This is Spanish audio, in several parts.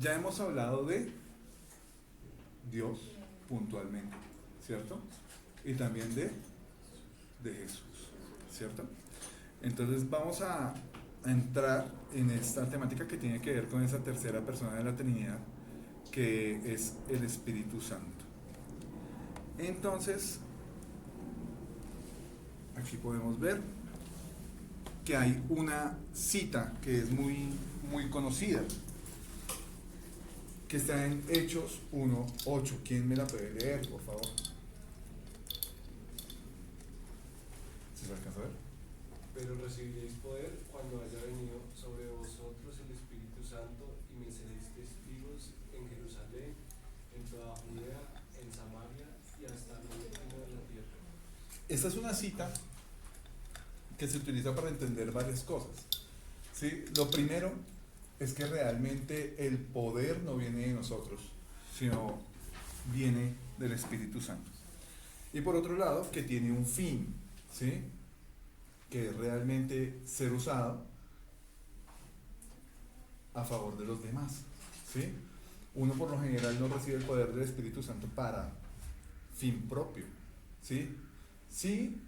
Ya hemos hablado de Dios puntualmente, ¿cierto? Y también de Jesús, ¿cierto? Entonces vamos a entrar en esta temática que tiene que ver con esa tercera persona de la Trinidad, que es el Espíritu Santo. Entonces, aquí podemos ver que hay una cita que es muy conocida, que está en Hechos 1:8. ¿Quién me la puede leer, por favor? ¿Sí se alcanza a ver? Pero recibiréis poder cuando haya venido sobre vosotros el Espíritu Santo y me seréis testigos en Jerusalén, en toda Judea, en Samaria y hasta lo último de la tierra. Esta es una cita que se utiliza para entender varias cosas, ¿sí? Lo primero es que realmente el poder no viene de nosotros, sino viene del Espíritu Santo. Y por otro lado, que tiene un fin, ¿sí? Que es realmente ser usado a favor de los demás, ¿sí? Uno por lo general no recibe el poder del Espíritu Santo para fin propio, ¿sí? Sí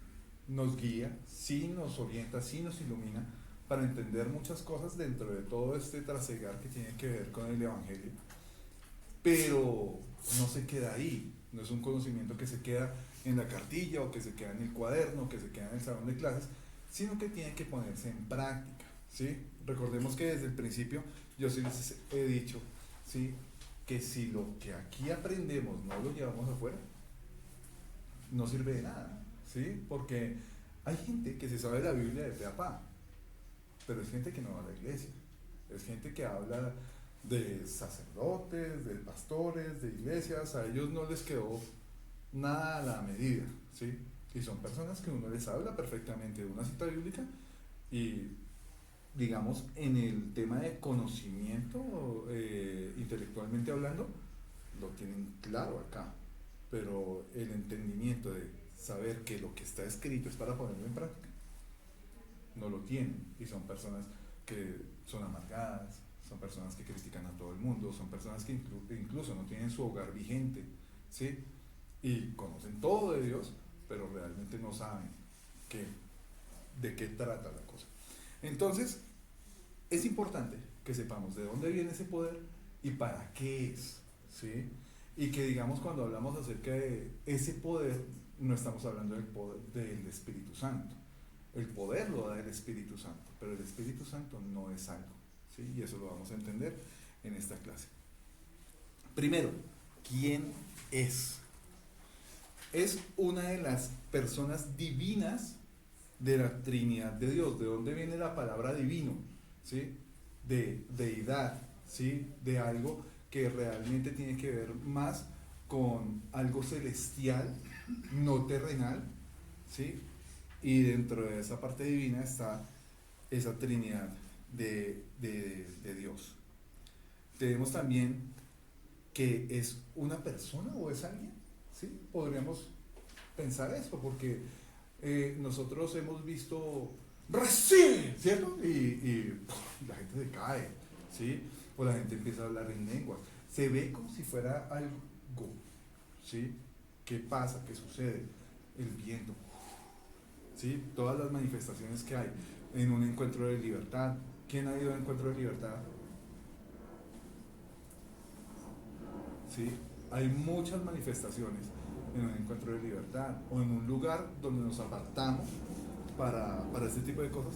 nos guía, sí nos orienta, sí nos ilumina para entender muchas cosas dentro de todo este trasegar que tiene que ver con el Evangelio, pero no se queda ahí, no es un conocimiento que se queda en la cartilla o que se queda en el cuaderno, que se queda en el salón de clases, sino que tiene que ponerse en práctica, ¿sí? Recordemos que desde el principio yo sí les he dicho, ¿sí? Que si lo que aquí aprendemos no lo llevamos afuera, no sirve de nada, ¿sí? Porque hay gente que se sabe la Biblia de pe a pa, pero es gente que no va a la iglesia, es gente que habla de sacerdotes, de pastores, de iglesias, a ellos no les quedó nada a la medida, ¿sí? Y son personas que uno les habla perfectamente de una cita bíblica y, digamos, en el tema de conocimiento, intelectualmente hablando, lo tienen claro acá, pero el entendimiento de saber que lo que está escrito es para ponerlo en práctica, no lo tienen, y son personas que son amargadas, son personas que critican a todo el mundo, son personas que incluso no tienen su hogar vigente, ¿sí? Y conocen todo de Dios, pero realmente no saben qué, de qué trata la cosa. Entonces, es importante que sepamos de dónde viene ese poder y para qué es, ¿sí? Y que, digamos, cuando hablamos acerca de ese poder, no estamos hablando del poder del Espíritu Santo. El poder lo da el Espíritu Santo, pero el Espíritu Santo no es algo, ¿sí? Y eso lo vamos a entender en esta clase. Primero, ¿quién es? Es una de las personas divinas de la Trinidad de Dios. ¿De dónde viene la palabra divino? ¿Sí? De deidad, ¿sí? De algo que realmente tiene que ver más con algo celestial, no terrenal, ¿sí? Y dentro de esa parte divina está esa Trinidad de Dios. Tenemos también que es una persona o es alguien, ¿sí? Podríamos pensar eso, porque nosotros hemos visto recibe, ¿cierto? Y la gente se cae, ¿sí? O la gente empieza a hablar en lenguas. Se ve como si fuera algo, ¿sí? ¿Qué pasa? ¿Qué sucede? El viento, ¿sí? Todas las manifestaciones que hay en un encuentro de libertad. ¿Quién ha ido a un encuentro de libertad? ¿Sí? Hay muchas manifestaciones en un encuentro de libertad o en un lugar donde nos apartamos para este tipo de cosas.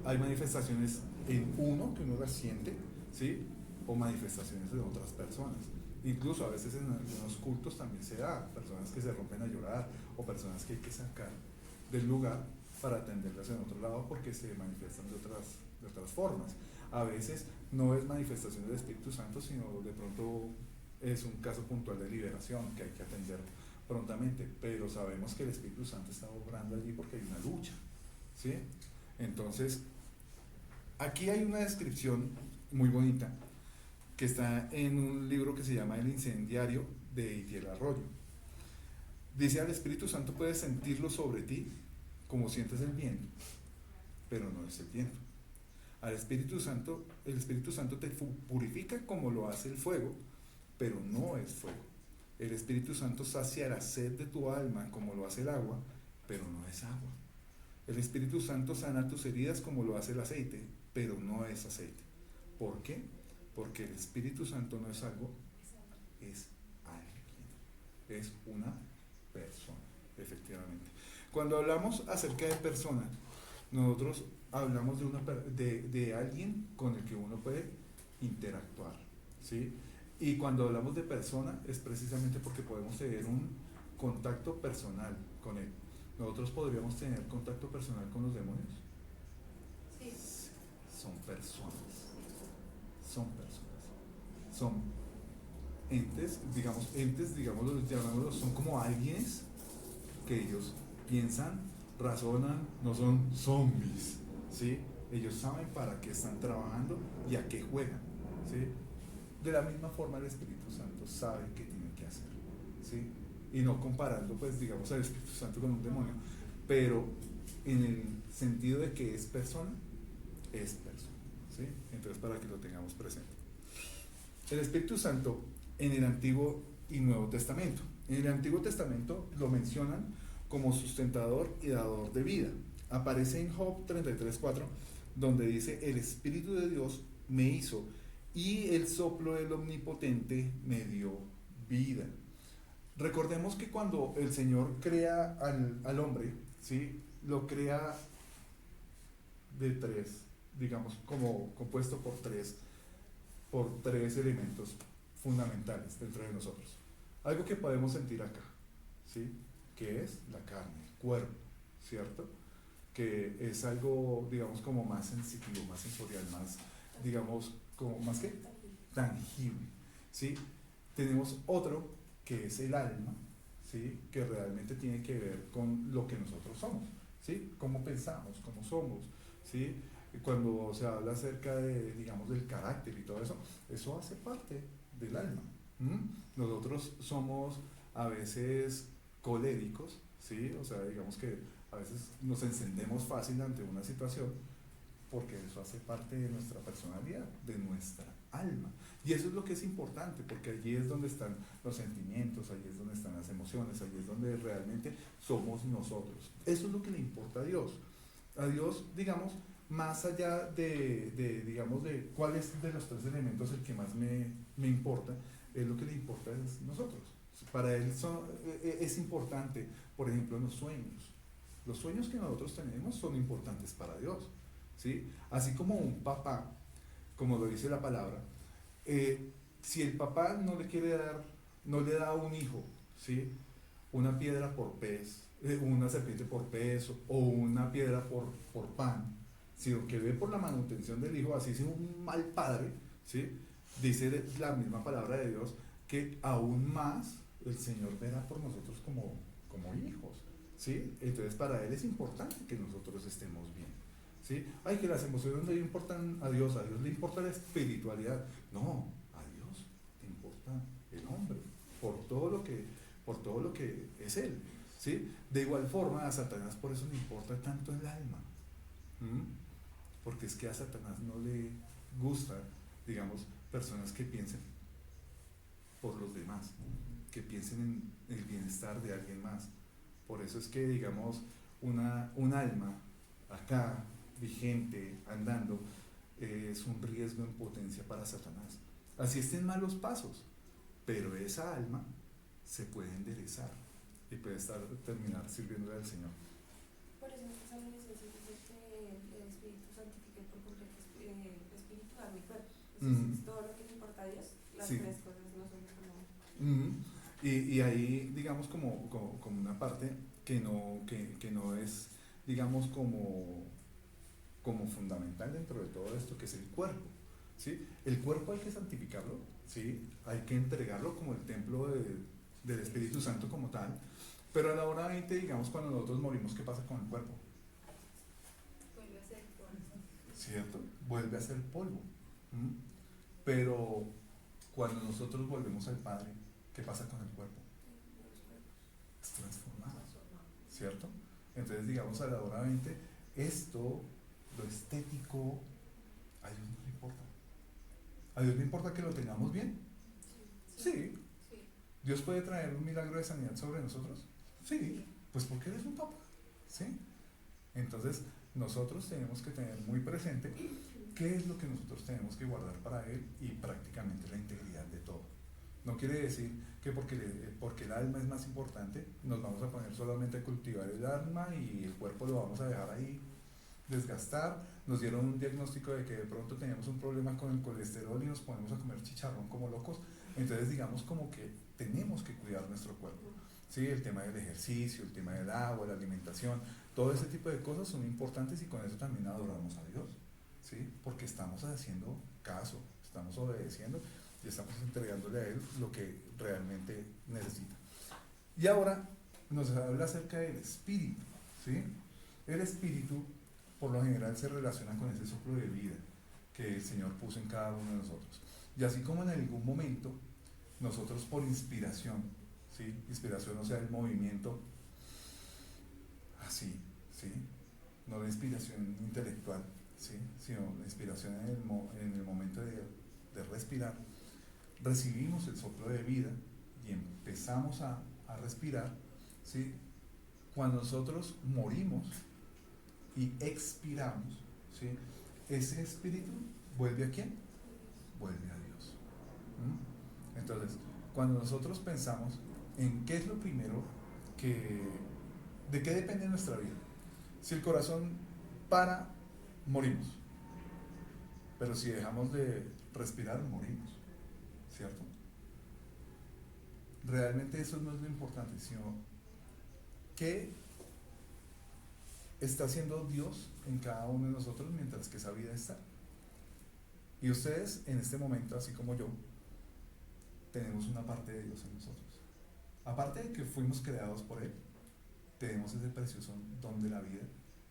Hay manifestaciones en uno que uno las siente, ¿sí? O manifestaciones de otras personas. Incluso a veces en algunos cultos también se da personas que se rompen a llorar o personas que hay que sacar del lugar para atenderlas en otro lado porque se manifiestan de otras formas. A veces no es manifestación del Espíritu Santo, sino de pronto es un caso puntual de liberación que hay que atender prontamente, pero sabemos que el Espíritu Santo está obrando allí porque hay una lucha, ¿sí? Entonces, aquí hay una descripción muy bonita que está en un libro que se llama El Incendiario de Itiel Arroyo. Dice: al Espíritu Santo puedes sentirlo sobre ti como sientes el viento, pero no es el viento. Al Espíritu Santo el Espíritu Santo te purifica como lo hace el fuego, pero no es fuego. El Espíritu Santo sacia la sed de tu alma como lo hace el agua, pero no es agua. El Espíritu Santo sana tus heridas como lo hace el aceite, pero no es aceite. ¿Por qué? Porque el Espíritu Santo no es algo, es alguien, es una persona, efectivamente. Cuando hablamos acerca de persona, nosotros hablamos de alguien con el que uno puede interactuar, ¿sí? Y cuando hablamos de persona es precisamente porque podemos tener un contacto personal con él. ¿Nosotros podríamos tener contacto personal con los demonios? Sí. Son personas, son personas, son entes, llamémoslos, son como alguienes que ellos piensan, razonan, no son zombies, ¿sí? Ellos saben para qué están trabajando y a qué juegan, ¿sí? De la misma forma el Espíritu Santo sabe qué tiene que hacer, ¿sí? Y no comparando, pues, digamos, al Espíritu Santo con un demonio, pero en el sentido de que es persona, ¿sí? Entonces, para que lo tengamos presente. El Espíritu Santo en el Antiguo y Nuevo Testamento. En el Antiguo Testamento lo mencionan como sustentador y dador de vida. Aparece en Job 33:4, donde dice: el Espíritu de Dios me hizo y el soplo del Omnipotente me dio vida. Recordemos que cuando el Señor crea al hombre, ¿sí? Lo crea de tres, digamos, como compuesto por tres elementos fundamentales dentro de nosotros. Algo que podemos sentir acá, ¿sí? Que es la carne, el cuerpo, ¿cierto? Que es algo, digamos, como más sensitivo, más sensorial, más, digamos, como más que tangible, ¿sí? Tenemos otro que es el alma, ¿sí? Que realmente tiene que ver con lo que nosotros somos, ¿sí? Cómo pensamos, cómo somos, ¿sí? Cuando se habla acerca de, digamos, del carácter y todo eso, eso hace parte del alma. Nosotros somos a veces coléricos, ¿sí? O sea, digamos que a veces nos encendemos fácil ante una situación porque eso hace parte de nuestra personalidad, de nuestra alma. Y eso es lo que es importante, porque allí es donde están los sentimientos, allí es donde están las emociones, allí es donde realmente somos nosotros. Eso es lo que le importa a Dios. A Dios, digamos, más allá digamos, de cuál es de los tres elementos el que más me importa, es lo que le importa es nosotros. Para Él es importante, por ejemplo, los sueños. Los sueños que nosotros tenemos son importantes para Dios, ¿sí? Así como un papá, como lo dice la palabra, si el papá no le quiere dar, no le da a un hijo, ¿sí? Una piedra por pez, una serpiente por pez o una piedra por pan, sino que ve por la manutención del hijo, así sea un mal padre, ¿sí? Dice la misma palabra de Dios que aún más el Señor verá por nosotros como hijos, ¿sí? Entonces para Él es importante que nosotros estemos bien, ¿sí? Ay, que las emociones no le importan a Dios le importa la espiritualidad. No, a Dios le importa el hombre, por todo lo que es Él, ¿sí? De igual forma a Satanás por eso le importa tanto el alma, porque es que a Satanás no le gusta, digamos, personas que piensen por los demás, que piensen en el bienestar de alguien más. Por eso es que, digamos, un alma acá, vigente, andando, es un riesgo en potencia para Satanás. Así estén malos pasos, pero esa alma se puede enderezar y puede terminar sirviéndole al Señor. Por eso en esta salmo dice que el Espíritu santifique por completo espíritu, alma y cuerpo. Es todo lo que le importa a Dios, las Sí. tres cosas no son como... Y ahí, digamos, como una parte que no es, digamos, como fundamental dentro de todo esto, que es el cuerpo, ¿sí? El cuerpo hay que santificarlo, ¿sí? Hay que entregarlo como el templo del Espíritu Santo como tal, pero a la hora 20, digamos, cuando nosotros morimos, ¿qué pasa con el cuerpo? Vuelve a ser polvo. ¿Cierto? Vuelve a ser polvo. Pero cuando nosotros volvemos al Padre, ¿qué pasa con el cuerpo? Es transformado, ¿cierto? Entonces, digamos, a la hora 20, esto, lo estético, a Dios no le importa. ¿A Dios le importa que lo tengamos bien? Sí. Sí. ¿Dios puede traer un milagro de sanidad sobre nosotros? Sí. Pues porque eres un papá. ¿Sí? Entonces, nosotros tenemos que tener muy presente qué es lo que nosotros tenemos que guardar para Él y prácticamente la integridad de todo. No quiere decir que porque el alma es más importante, nos vamos a poner solamente a cultivar el alma y el cuerpo lo vamos a dejar ahí desgastar. Nos dieron un diagnóstico de que de pronto teníamos un problema con el colesterol y nos ponemos a comer chicharrón como locos. Entonces digamos como que tenemos que cuidar nuestro cuerpo. ¿Sí? El tema del ejercicio, el tema del agua, la alimentación, todo ese tipo de cosas son importantes y con eso también adoramos a Dios. ¿Sí? Porque estamos haciendo caso, estamos obedeciendo y estamos entregándole a Él lo que realmente necesita. Y ahora nos habla acerca del espíritu. ¿Sí? El espíritu por lo general se relaciona con ese soplo de vida que el Señor puso en cada uno de nosotros. Y así como en algún momento nosotros por inspiración, ¿sí? Inspiración, o sea, el movimiento así, ¿sí? No la inspiración intelectual, ¿sí? Sino la inspiración en el momento de respirar, recibimos el soplo de vida y empezamos a respirar, ¿sí? Cuando nosotros morimos y expiramos, ¿sí? Ese espíritu vuelve ¿a quién? Vuelve a Dios. ¿Mm? Entonces, cuando nosotros pensamos en qué es lo primero de qué depende nuestra vida. Si el corazón para, morimos. Pero si dejamos de respirar, morimos. ¿Cierto? Realmente eso no es lo importante, sino qué está haciendo Dios en cada uno de nosotros mientras que esa vida está. Y ustedes en este momento, así como yo, tenemos una parte de Dios en nosotros. Aparte de que fuimos creados por Él, tenemos ese precioso don de la vida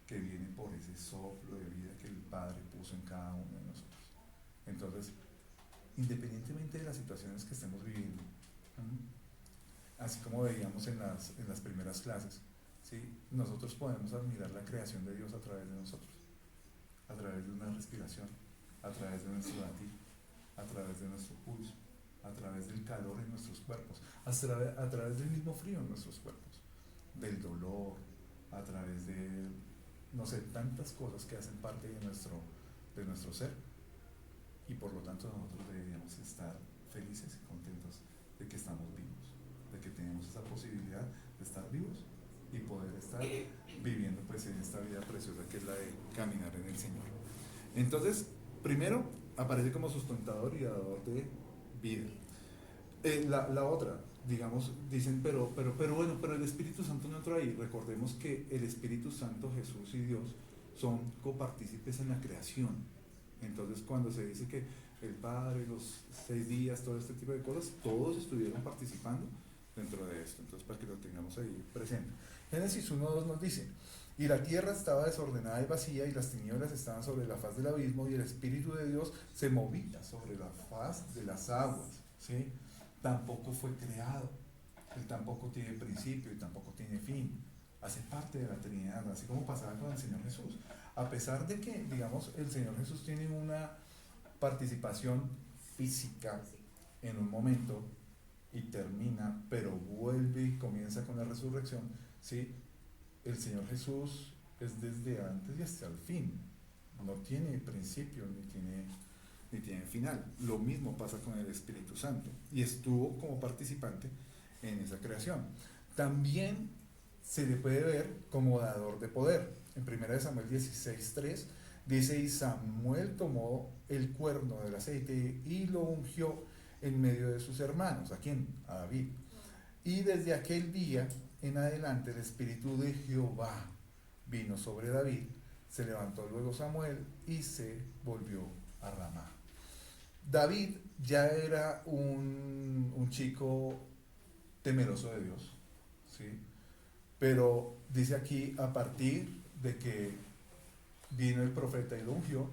que viene por ese soplo de vida que el Padre puso en cada uno de nosotros. Entonces, independientemente de las situaciones que estemos viviendo, así como veíamos en las primeras clases, ¿sí? Nosotros podemos admirar la creación de Dios a través de nosotros, a través de una respiración, a través de nuestro latir, a través de nuestro pulso, a través del calor en nuestros cuerpos, a través del mismo frío en nuestros cuerpos, del dolor, a través de, no sé, tantas cosas que hacen parte de nuestro ser, y por lo tanto nosotros deberíamos estar felices y contentos de que estamos vivos, de que tenemos esa posibilidad de estar vivos y poder estar viviendo pues en esta vida preciosa que es la de caminar en el Señor. Entonces, primero aparece como sustentador y dador de vida. La otra, digamos, dicen, pero bueno, pero el Espíritu Santo no entra ahí. Recordemos que el Espíritu Santo, Jesús y Dios son copartícipes en la creación. Entonces, cuando se dice que el Padre, los 6 días, todo este tipo de cosas, todos estuvieron participando dentro de esto. Entonces, para que lo tengamos ahí presente. Génesis 1:2 nos dice: y la tierra estaba desordenada y vacía, y las tinieblas estaban sobre la faz del abismo, y el Espíritu de Dios se movía sobre la faz de las aguas. ¿Sí? Tampoco fue creado. Él tampoco tiene principio y tampoco tiene fin. Hace parte de la Trinidad, así como pasaba con el Señor Jesús. A pesar de que, digamos, el Señor Jesús tiene una participación física en un momento y termina, pero vuelve y comienza con la resurrección, ¿sí? El Señor Jesús es desde antes y hasta el fin. No tiene principio ni tiene final. Lo mismo pasa con el Espíritu Santo y estuvo como participante en esa creación. También se le puede ver como dador de poder. En 1 Samuel 16:3 dice: y Samuel tomó el cuerno del aceite y lo ungió en medio de sus hermanos. ¿A quién? A David. Y desde aquel día en adelante el Espíritu de Jehová vino sobre David. Se levantó luego Samuel y se volvió a Ramá. David ya era un chico temeroso de Dios, ¿sí? Pero dice aquí, a partir de que vino el profeta y lo ungió,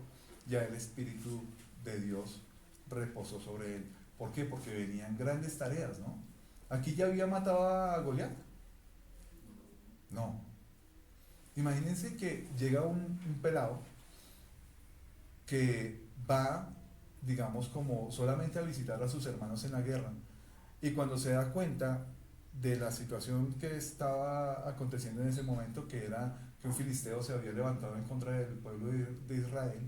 ya el Espíritu de Dios reposó sobre él. ¿Por qué? Porque venían grandes tareas, ¿no? ¿Aquí ya había matado a Goliat? No. Imagínense que llega un pelado que va digamos, como solamente a visitar a sus hermanos en la guerra. Y cuando se da cuenta de la situación que estaba aconteciendo en ese momento, que era que un filisteo se había levantado en contra del pueblo de Israel,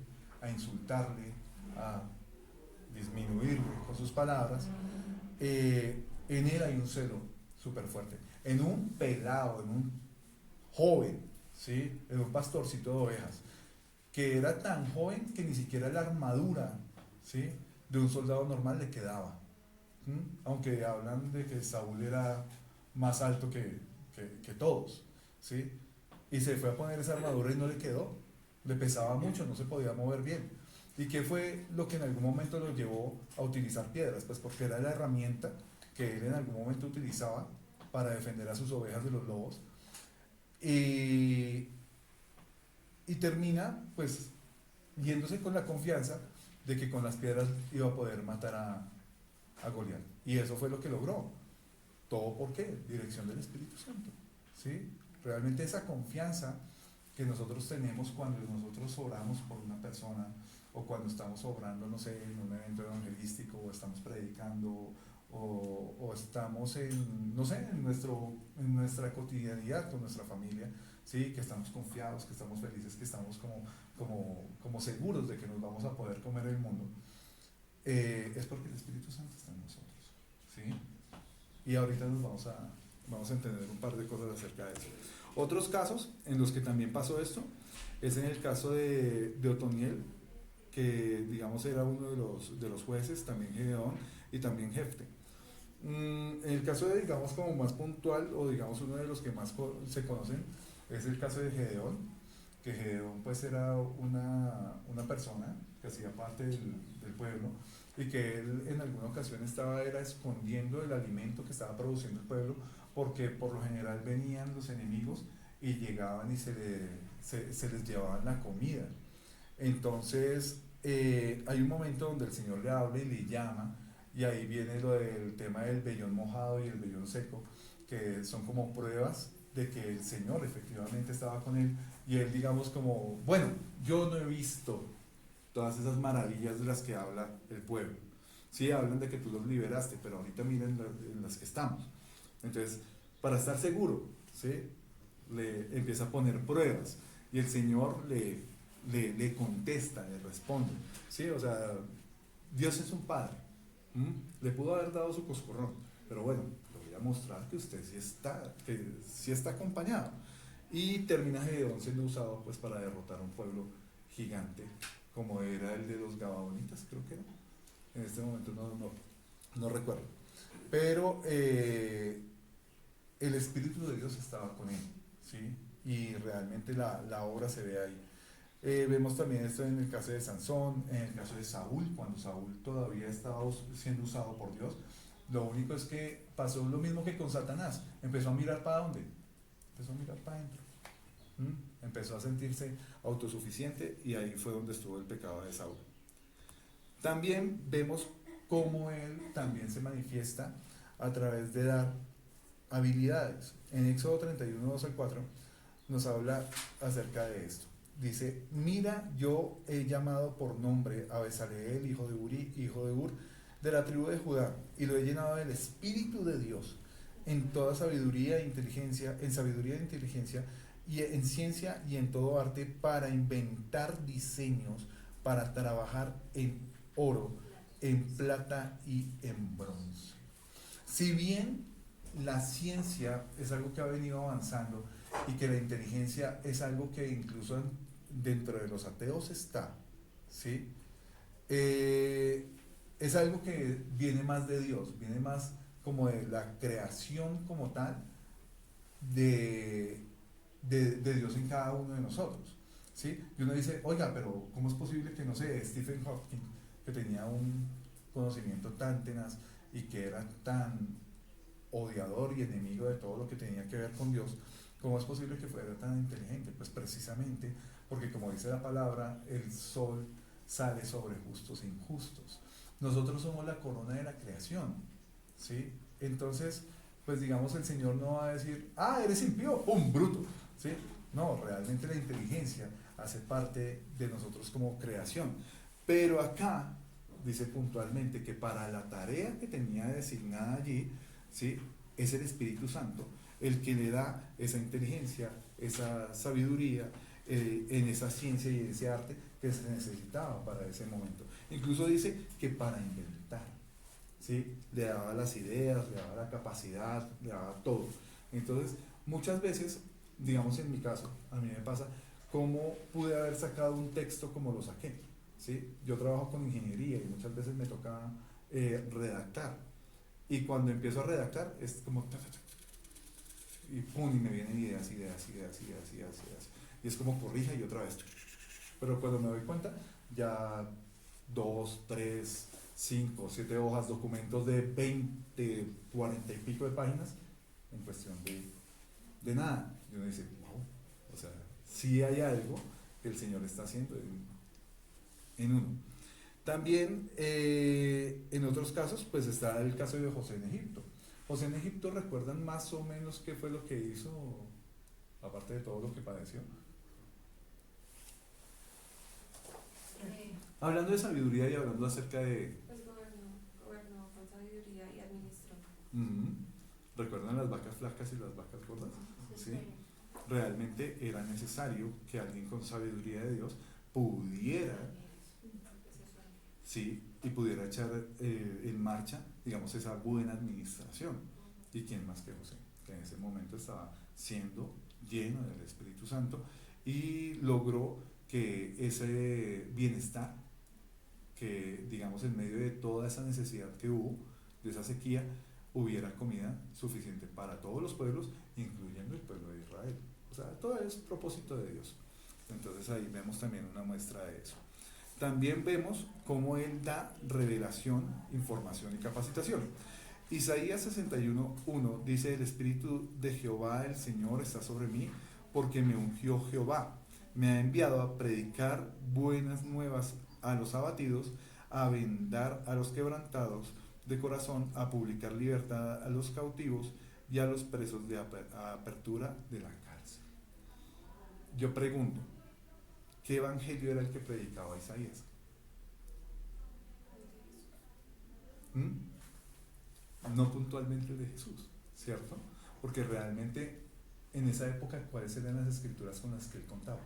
a insultarle, a disminuirle con sus palabras, en él hay un celo súper fuerte. En un pelado, en un joven, ¿sí? En un pastorcito de ovejas, que era tan joven que ni siquiera la armadura, ¿sí?, de un soldado normal le quedaba. Aunque hablan de que Saúl era más alto que todos, ¿sí? Y se fue a poner esa armadura y no le quedó, le pesaba mucho, no se podía mover bien. ¿Y qué fue lo que en algún momento lo llevó a utilizar piedras? Pues porque era la herramienta que él en algún momento utilizaba para defender a sus ovejas de los lobos. Y termina pues yéndose con la confianza de que con las piedras iba a poder matar a Goliat. Y eso fue lo que logró. ¿Todo por qué? Dirección del Espíritu Santo, ¿sí? Realmente esa confianza que nosotros tenemos cuando nosotros oramos por una persona, o cuando estamos obrando, no sé, en un evento evangelístico, o estamos predicando, o estamos en, no sé, en nuestra cotidianidad con nuestra familia, ¿sí? Que estamos confiados, que estamos felices, que estamos como seguros de que nos vamos a poder comer el mundo, es porque el Espíritu Santo está en nosotros, ¿sí? Y ahorita vamos a entender un par de cosas acerca de eso. Otros casos en los que también pasó esto es en el caso de Otoniel, que digamos era uno de los jueces, también Gedeón y también Jefte. En el caso de, digamos, como más puntual, o digamos uno de los que más se conocen, es el caso de Gedeón, que Gedeón pues era una persona que hacía parte del pueblo, y que él en alguna ocasión era escondiendo el alimento que estaba produciendo el pueblo, porque por lo general venían los enemigos y llegaban y se les llevaban la comida. Entonces hay un momento donde el Señor le habla y le llama, y ahí viene lo del tema del vellón mojado y el vellón seco, que son como pruebas de que el Señor efectivamente estaba con él, y él, digamos, como, bueno, yo no he visto todas esas maravillas de las que habla el pueblo. Sí, hablan de que tú los liberaste, pero ahorita miren en las que estamos. Entonces, para estar seguro, ¿sí?, le empieza a poner pruebas, y el Señor le contesta, le responde, ¿sí? O sea, Dios es un padre. Le pudo haber dado su coscorrón, pero bueno, le voy a mostrar que usted sí está acompañado. Y termina Gedeón siendo usado pues para derrotar a un pueblo gigante, como era el de los Gabaonitas, creo que era. En este momento no recuerdo. Pero el Espíritu de Dios estaba con él, ¿sí? Y realmente la obra se ve ahí. Vemos también esto en el caso de Sansón, en el caso de Saúl, cuando Saúl todavía estaba siendo usado por Dios. Lo único es que pasó lo mismo que con Satanás. Empezó a mirar para dónde, empezó a mirar para adentro. Empezó a sentirse autosuficiente, y ahí fue donde estuvo el pecado de Saúl. También vemos cómo él también se manifiesta a través de dar habilidades. En Éxodo 31, 2 al 4 nos habla acerca de esto. Dice: mira, yo he llamado por nombre a Besaleel, hijo de Uri, hijo de Ur, de la tribu de Judá, y lo he llenado del Espíritu de Dios, en toda sabiduría e inteligencia, y en ciencia y en todo arte, para inventar diseños, para trabajar en oro, en plata y en bronce. Si bien la ciencia es algo que ha venido avanzando, y que la inteligencia es algo que incluso dentro de los ateos está, ¿sí? Es algo que viene más de Dios, viene más como de la creación como tal de Dios en cada uno de nosotros, ¿sí? Y uno dice, oiga, pero ¿cómo es posible que, no sé, Stephen Hawking, que tenía un conocimiento tan tenaz y que era tan odiador y enemigo de todo lo que tenía que ver con Dios, ¿cómo es posible que fuera tan inteligente? Pues precisamente porque, como dice la palabra, el sol sale sobre justos e injustos. Nosotros somos la corona de la creación, ¿sí? Entonces, pues digamos, el Señor no va a decir, eres impío, ¡pum!, bruto, ¿sí? No, realmente la inteligencia hace parte de nosotros como creación. Pero acá dice puntualmente que para la tarea que tenía designada allí, ¿sí? Es el Espíritu Santo el que le da esa inteligencia, esa sabiduría en esa ciencia y en ese arte que se necesitaba para ese momento. Incluso dice que para inventar, ¿sí? Le daba las ideas, le daba la capacidad, le daba todo. Entonces, muchas veces, digamos en mi caso, a mí me pasa, cómo pude haber sacado un texto como lo saqué, ¿sí? Yo trabajo con ingeniería y muchas veces me toca redactar. Y cuando empiezo a redactar, es como y pum, y me vienen ideas. Y es como corrija y otra vez. Pero cuando me doy cuenta, ya 2, 3, 5, 7 hojas, documentos de 20, 40 y pico de páginas, en cuestión de nada. Y uno dice, wow, o sea, sí hay algo que el Señor está haciendo en uno. También en otros casos, pues está el caso de José en Egipto. José en Egipto, ¿recuerdan más o menos qué fue lo que hizo, aparte de todo lo que padeció? Hablando de sabiduría y hablando acerca de... Pues gobernó con sabiduría y administró. ¿Recuerdan las vacas flacas y las vacas gordas? Sí. Realmente era necesario que alguien con sabiduría de Dios pudiera, sí, y pudiera echar en marcha, digamos, esa buena administración. ¿Y quién más que José? Que en ese momento estaba siendo lleno del Espíritu Santo y logró que ese bienestar, que digamos en medio de toda esa necesidad que hubo, de esa sequía, hubiera comida suficiente para todos los pueblos, incluyendo el pueblo de Israel. O sea, todo es propósito de Dios. Entonces ahí vemos también una muestra de eso. También vemos cómo Él da revelación, información y capacitación. Isaías 61:1 dice: el Espíritu de Jehová el Señor está sobre mí, porque me ungió Jehová. Me ha enviado a predicar buenas nuevas a los abatidos, a vendar a los quebrantados de corazón, a publicar libertad a los cautivos y a los presos de apertura de la cárcel. Yo pregunto, ¿qué evangelio era el que predicaba Isaías? No puntualmente el de Jesús, ¿cierto? Porque realmente en esa época, ¿cuáles eran las escrituras con las que él contaba?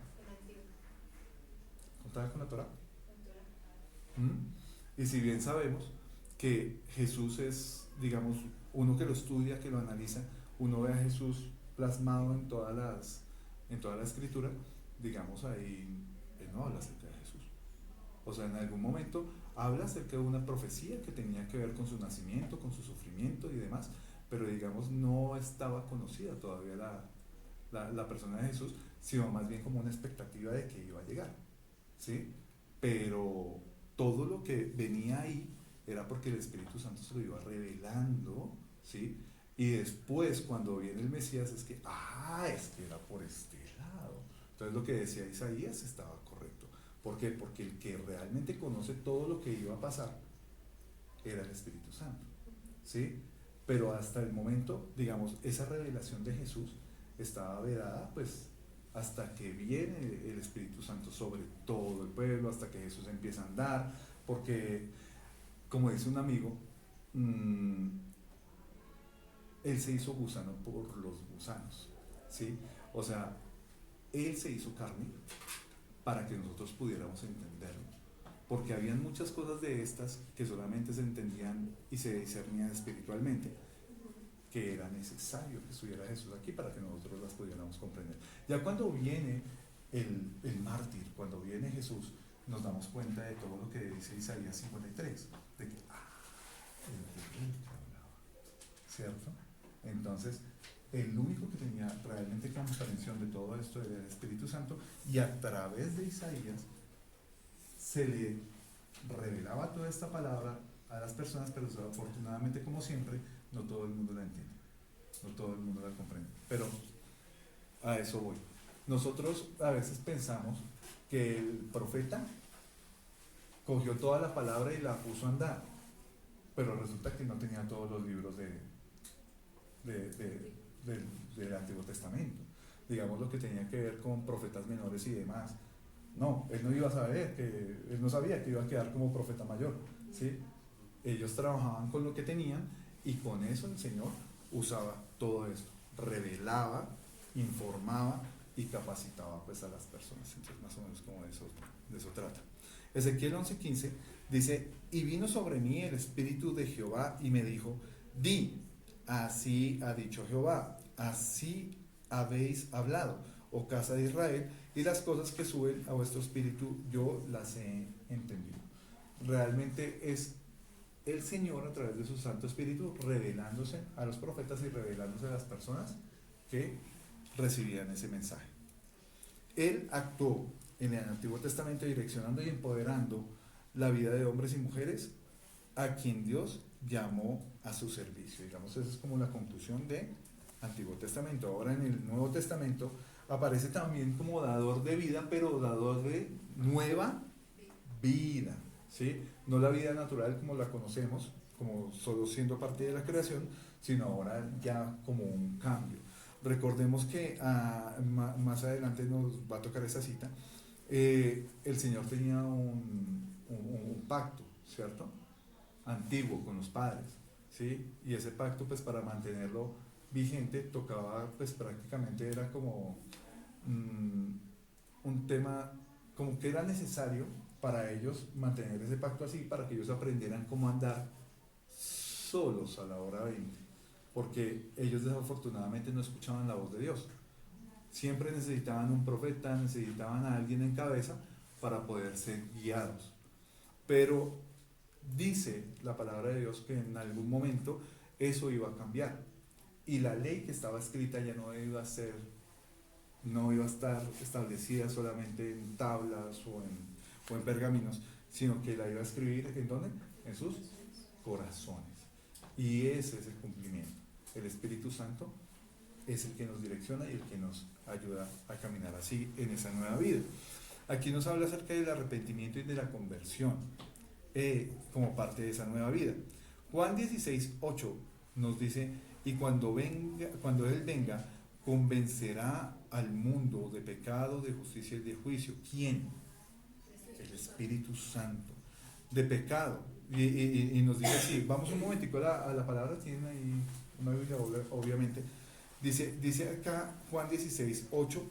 ¿Contaba con la Torá? Y si bien sabemos que Jesús es, digamos, uno que lo estudia, que lo analiza, uno ve a Jesús plasmado en toda la escritura, digamos ahí, él no habla acerca de Jesús. O sea, en algún momento habla acerca de una profecía que tenía que ver con su nacimiento, con su sufrimiento y demás, pero digamos no estaba conocida todavía la persona de Jesús, sino más bien como una expectativa de que iba a llegar, ¿sí? Pero todo lo que venía ahí era porque el Espíritu Santo se lo iba revelando, ¿sí? Y después, cuando viene el Mesías, es que era por este lado. Entonces lo que decía Isaías estaba correcto. ¿Por qué? Porque el que realmente conoce todo lo que iba a pasar era el Espíritu Santo, ¿sí? Pero hasta el momento, digamos, esa revelación de Jesús estaba vedada, pues, hasta que viene el Espíritu Santo sobre todo el pueblo, hasta que Jesús empieza a andar, porque, como dice un amigo, Él se hizo gusano por los gusanos, ¿sí? O sea, Él se hizo carne para que nosotros pudiéramos entenderlo, porque habían muchas cosas de estas que solamente se entendían y se discernían espiritualmente, que era necesario que estuviera Jesús aquí para que nosotros las pudiéramos comprender. Ya cuando viene el mártir, cuando viene Jesús, nos damos cuenta de todo lo que dice Isaías 53, de que, era él que hablaba, ¿cierto? Entonces, el único que tenía realmente comprensión de todo esto era el Espíritu Santo, y a través de Isaías se le revelaba toda esta palabra a las personas, pero afortunadamente, como siempre, no todo el mundo la entiende, no todo el mundo la comprende. Pero a eso voy. Nosotros a veces pensamos que el profeta cogió toda la palabra y la puso a andar, pero resulta que no tenía todos los libros del Antiguo Testamento. Digamos lo que tenía que ver con profetas menores y demás. No, él no iba a saber, él no sabía que iba a quedar como profeta mayor, ¿sí? Ellos trabajaban con lo que tenían y con eso el Señor usaba todo esto, revelaba, informaba y capacitaba pues a las personas. Entonces más o menos como de eso trata. Ezequiel 11:15 dice: y vino sobre mí el Espíritu de Jehová y me dijo, di, así ha dicho Jehová, así habéis hablado, oh casa de Israel, y las cosas que suben a vuestro espíritu yo las he entendido. Realmente es el Señor a través de su Santo Espíritu revelándose a los profetas y revelándose a las personas que recibían ese mensaje. Él actuó en el Antiguo Testamento direccionando y empoderando la vida de hombres y mujeres a quien Dios llamó a su servicio. Digamos, esa es como la conclusión del Antiguo Testamento. Ahora en el Nuevo Testamento aparece también como dador de vida, pero dador de nueva vida, ¿sí? No la vida natural como la conocemos, como solo siendo parte de la creación, sino ahora ya como un cambio. Recordemos que más adelante nos va a tocar esa cita. El Señor tenía un pacto, ¿cierto? Antiguo con los padres, ¿sí? Y ese pacto, pues para mantenerlo vigente, tocaba, pues prácticamente era como un tema, como que era necesario para ellos mantener ese pacto así, para que ellos aprendieran cómo andar solos a la hora 20, porque ellos desafortunadamente no escuchaban la voz de Dios. Siempre necesitaban un profeta, necesitaban a alguien en cabeza para poder ser guiados. Pero dice la palabra de Dios que en algún momento eso iba a cambiar y la ley que estaba escrita ya no iba a estar establecida solamente en tablas o en pergaminos, sino que la iba a escribir ¿en dónde? En sus corazones. Y ese es el cumplimiento. El Espíritu Santo es el que nos direcciona y el que nos ayuda a caminar así en esa nueva vida. Aquí nos habla acerca del arrepentimiento y de la conversión como parte de esa nueva vida. Juan 16:8 nos dice: y cuando Él venga, convencerá al mundo de pecado, de justicia y de juicio. ¿Quién? El Espíritu Santo. De pecado. Y nos dice así, vamos un momentico a la palabra, tienen ahí una Biblia, obviamente. Dice acá Juan 16:8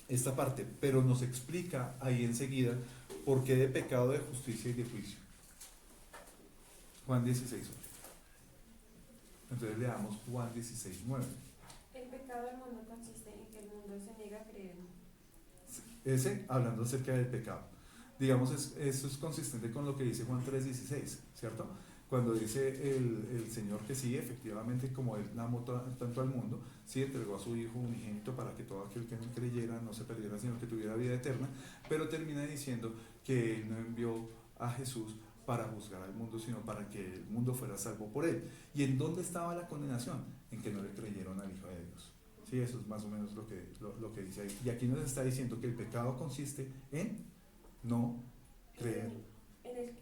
esta parte, pero nos explica ahí enseguida por qué de pecado, de justicia y de juicio. Juan 16:8. Entonces le damos Juan 16:9. El pecado del mundo consiste en que el mundo se niega a creer. Ese hablando acerca del pecado. Digamos, eso es consistente con lo que dice Juan 3:16, ¿cierto? Cuando dice el Señor que sí, efectivamente, como Él amó tanto al mundo, sí entregó a su Hijo unigénito para que todo aquel que no creyera no se perdiera, sino que tuviera vida eterna, pero termina diciendo que Él no envió a Jesús para juzgar al mundo, sino para que el mundo fuera salvo por Él. ¿Y en dónde estaba la condenación? En que no le creyeron al Hijo de Dios. Sí, eso es más o menos lo que dice ahí. Y aquí nos está diciendo que el pecado consiste en no creer. En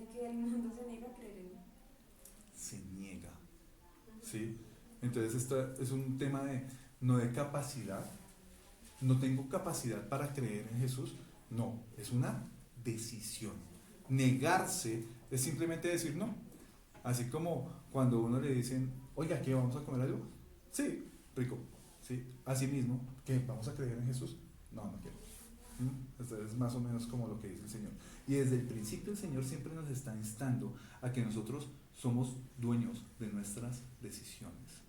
que el mundo se niega a creer en él. Se niega, ¿sí? Entonces esto es un tema no de capacidad. No tengo capacidad para creer en Jesús. No, es una decisión. Negarse es simplemente decir no. Así como cuando uno le dicen, oiga, ¿qué vamos a comer algo? Sí, rico, sí. Así mismo, ¿qué vamos a creer en Jesús? No, no quiero. Esto es más o menos como lo que dice el Señor. Y desde el principio el Señor siempre nos está instando a que nosotros somos dueños de nuestras decisiones.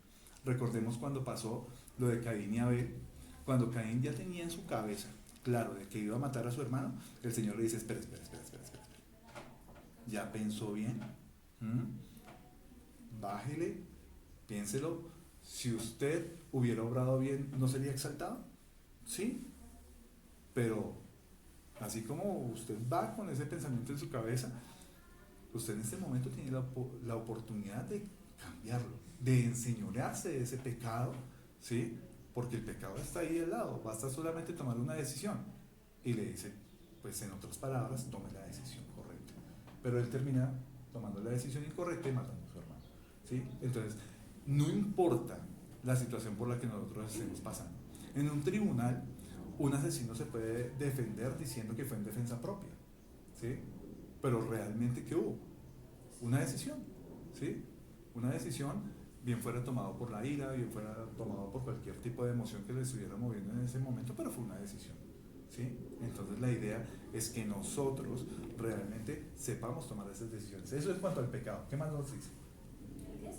Recordemos cuando pasó lo de Caín y Abel, cuando Caín ya tenía en su cabeza claro de que iba a matar a su hermano, el Señor le dice, espera. ¿Ya pensó bien? Bájele, piénselo. Si usted hubiera obrado bien, ¿no sería exaltado? Sí. Pero así como usted va con ese pensamiento en su cabeza, usted en este momento tiene la oportunidad de cambiarlo, de enseñorearse de ese pecado, ¿sí? Porque el pecado está ahí al lado, basta solamente tomar una decisión. Y le dice, pues en otras palabras, tome la decisión correcta. Pero él termina tomando la decisión incorrecta y matando a su hermano, ¿sí? Entonces, no importa la situación por la que nosotros estemos pasando. En un tribunal, un asesino se puede defender diciendo que fue en defensa propia, ¿sí? Pero realmente, ¿qué hubo? Una decisión, ¿sí? Una decisión, bien fuera tomado por la ira, bien fuera tomado por cualquier tipo de emoción que le estuviera moviendo en ese momento, pero fue una decisión, ¿sí? Entonces la idea es que nosotros realmente sepamos tomar esas decisiones. Eso es cuanto al pecado. ¿Qué más nos dice? ¿El 10?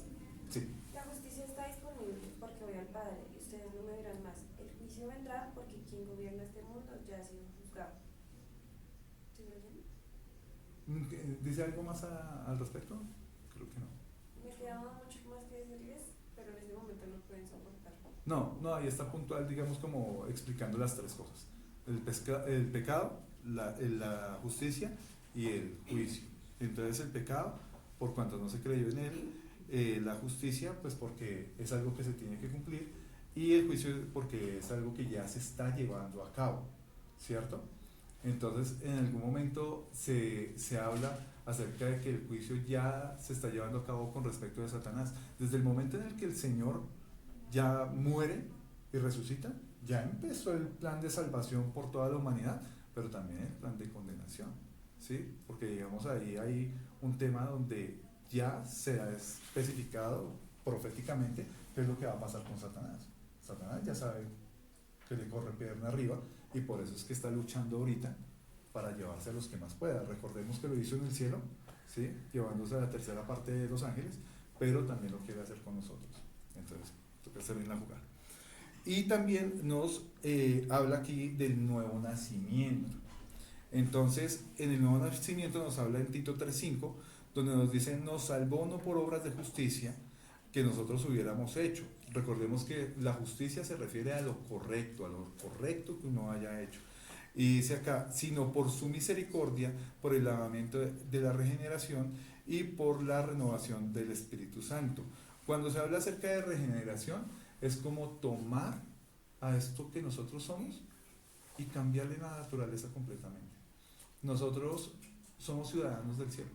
Sí. La justicia está disponible porque voy al Padre y ustedes no me verán más. El juicio vendrá porque quien gobierna este mundo ya ha sido juzgado. ¿Sí lo entienden? ¿Dice algo más al respecto? Creo que no. Me quedaba mucho más que decirles, pero en este momento no pueden soportar. No, ahí está puntual, digamos, como explicando las tres cosas. El pecado, la justicia y el juicio. Entonces el pecado, por cuanto no se creyó en él, la justicia, pues porque es algo que se tiene que cumplir, y el juicio porque es algo que ya se está llevando a cabo, ¿cierto? Entonces en algún momento se habla acerca de que el juicio ya se está llevando a cabo con respecto de Satanás. Desde el momento en el que el Señor ya muere y resucita, ya empezó el plan de salvación por toda la humanidad, pero también el plan de condenación, ¿sí? Porque digamos ahí hay un tema donde ya se ha especificado proféticamente qué es lo que va a pasar con Satanás. Satanás ya sabe que le corre pierna arriba y por eso es que está luchando ahorita para llevarse a los que más pueda. Recordemos que lo hizo en el cielo, ¿sí? Llevándose a la tercera parte de los ángeles, pero también lo quiere hacer con nosotros. Entonces, toca hacer bien la jugada. Y también nos habla aquí del nuevo nacimiento. Entonces, en el nuevo nacimiento nos habla en Tito 3:5, donde nos dice, nos salvó no por obras de justicia que nosotros hubiéramos hecho. Recordemos que la justicia se refiere a lo correcto que uno haya hecho. Y dice acá, sino por su misericordia, por el lavamiento de la regeneración y por la renovación del Espíritu Santo. Cuando se habla acerca de regeneración, es como tomar a esto que nosotros somos y cambiarle la naturaleza completamente. Nosotros somos ciudadanos del cielo.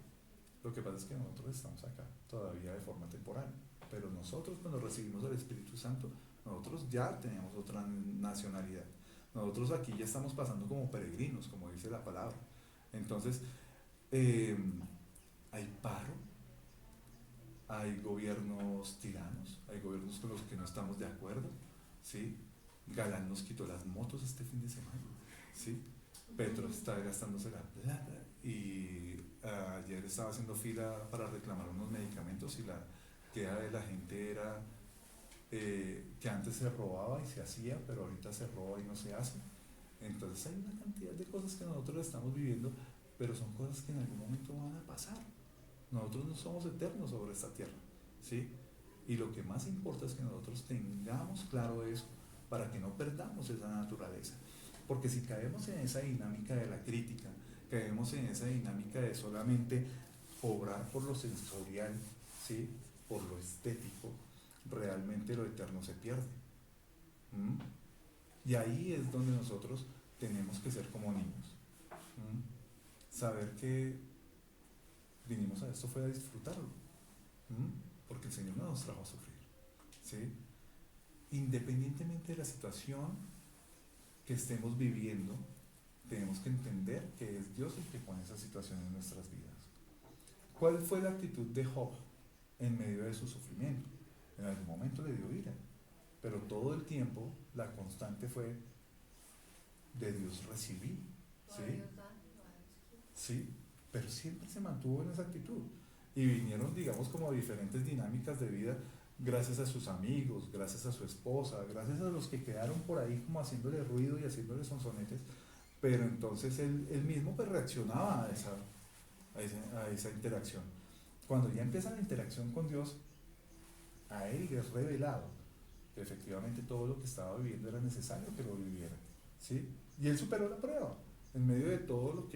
Lo que pasa es que nosotros estamos acá todavía de forma temporal. Pero nosotros cuando recibimos el Espíritu Santo, nosotros ya tenemos otra nacionalidad. Nosotros aquí ya estamos pasando como peregrinos, como dice la palabra. Entonces, hay paro, hay gobiernos tiranos, hay gobiernos con los que no estamos de acuerdo, ¿sí? Galán nos quitó las motos este fin de semana, ¿sí? Petro está gastándose la plata y ayer estaba haciendo fila para reclamar unos medicamentos y la queja de la gente era que antes se robaba y se hacía, pero ahorita se roba y no se hace. Entonces hay una cantidad de cosas que nosotros estamos viviendo, pero son cosas que en algún momento van a pasar. Nosotros no somos eternos sobre esta tierra, ¿sí? Y lo que más importa es que nosotros tengamos claro eso para que no perdamos esa naturaleza. Porque si caemos en esa dinámica de la crítica, caemos en esa dinámica de solamente obrar por lo sensorial, ¿sí? Por lo estético, realmente lo eterno se pierde. Y ahí es donde nosotros tenemos que ser como niños. Saber que vinimos a esto fue a disfrutarlo. Porque el Señor no nos trajo a sufrir. ¿Sí? Independientemente de la situación que estemos viviendo, tenemos que entender que es Dios el que pone esa situación en nuestras vidas. ¿Cuál fue la actitud de Job en medio de su sufrimiento? En algún momento le dio ira, pero todo el tiempo la constante fue de Dios recibir, ¿sí? Sí, pero siempre se mantuvo en esa actitud y vinieron, digamos, como diferentes dinámicas de vida gracias a sus amigos, gracias a su esposa, gracias a los que quedaron por ahí como haciéndole ruido y haciéndole sonsonetes, pero entonces él mismo pues reaccionaba a esa interacción. Cuando ya empieza la interacción con Dios, a él es revelado que efectivamente todo lo que estaba viviendo era necesario que lo viviera, ¿sí? Y él superó la prueba en medio de todo lo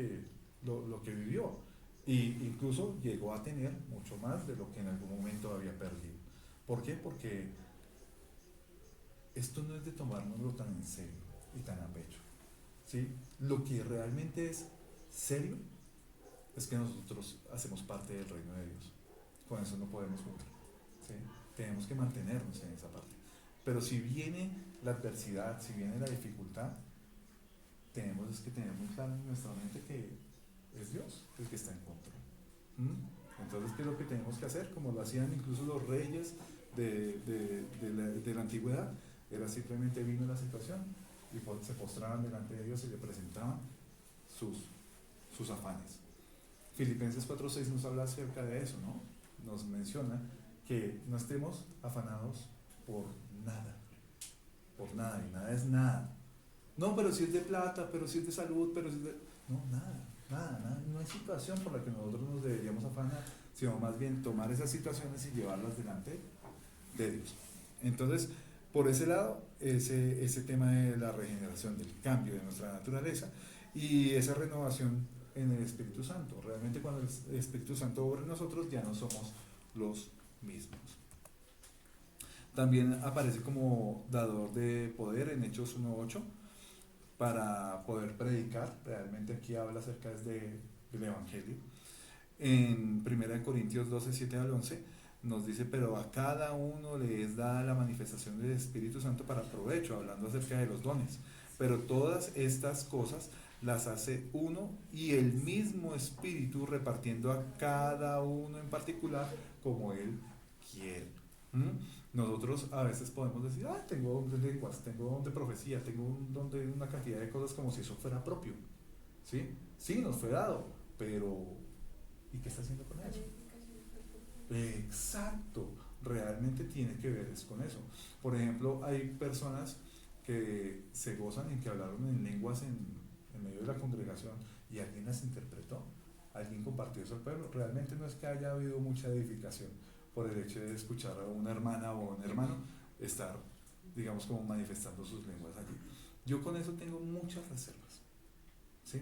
que vivió, y incluso llegó a tener mucho más de lo que en algún momento había perdido. ¿Por qué? Porque esto no es de tomárnoslo tan en serio y tan a pecho, ¿sí? Lo que realmente es serio es que nosotros hacemos parte del reino de Dios. Con eso no podemos jugar, ¿sí? Tenemos que mantenernos en esa parte. Pero si viene la adversidad, si viene la dificultad, tenemos que tener muy claro en nuestra mente que es Dios el que está en control. Entonces, ¿qué es lo que tenemos que hacer? Como lo hacían incluso los reyes de la antigüedad, era simplemente vino la situación y se postraban delante de Dios y le presentaban sus afanes. Filipenses 4:6 nos habla acerca de eso, ¿no? Nos menciona que no estemos afanados por nada, y nada es nada. No, pero si es de plata, pero si es de salud, pero si es de... No, nada, no hay situación por la que nosotros nos deberíamos afanar, sino más bien tomar esas situaciones y llevarlas delante de Dios. Entonces, por ese lado, ese tema de la regeneración, del cambio de nuestra naturaleza y esa renovación en el Espíritu Santo. Realmente cuando el Espíritu Santo obra en nosotros ya no somos los mismos. También aparece como dador de poder en Hechos 1:8 para poder predicar. Realmente aquí habla acerca del Evangelio. En 1 Corintios 12:7-11 nos dice, pero a cada uno le es dada la manifestación del Espíritu Santo para provecho, hablando acerca de los dones. Pero todas estas cosas las hace uno y el mismo Espíritu, repartiendo a cada uno en particular como Él quiere. Nosotros a veces podemos decir, tengo don de lenguas, tengo don de profecía, tengo un don de una cantidad de cosas, como si eso fuera propio. Sí, nos fue dado, pero ¿y qué está haciendo con eso? Exacto, realmente tiene que ver es con eso. Por ejemplo, hay personas que se gozan en que hablaron en lenguas en medio de la congregación y alguien las interpretó, alguien compartió eso al pueblo. Realmente no es que haya habido mucha edificación por el hecho de escuchar a una hermana o un hermano estar, digamos, como manifestando sus lenguas allí. Yo con eso tengo muchas reservas, ¿sí?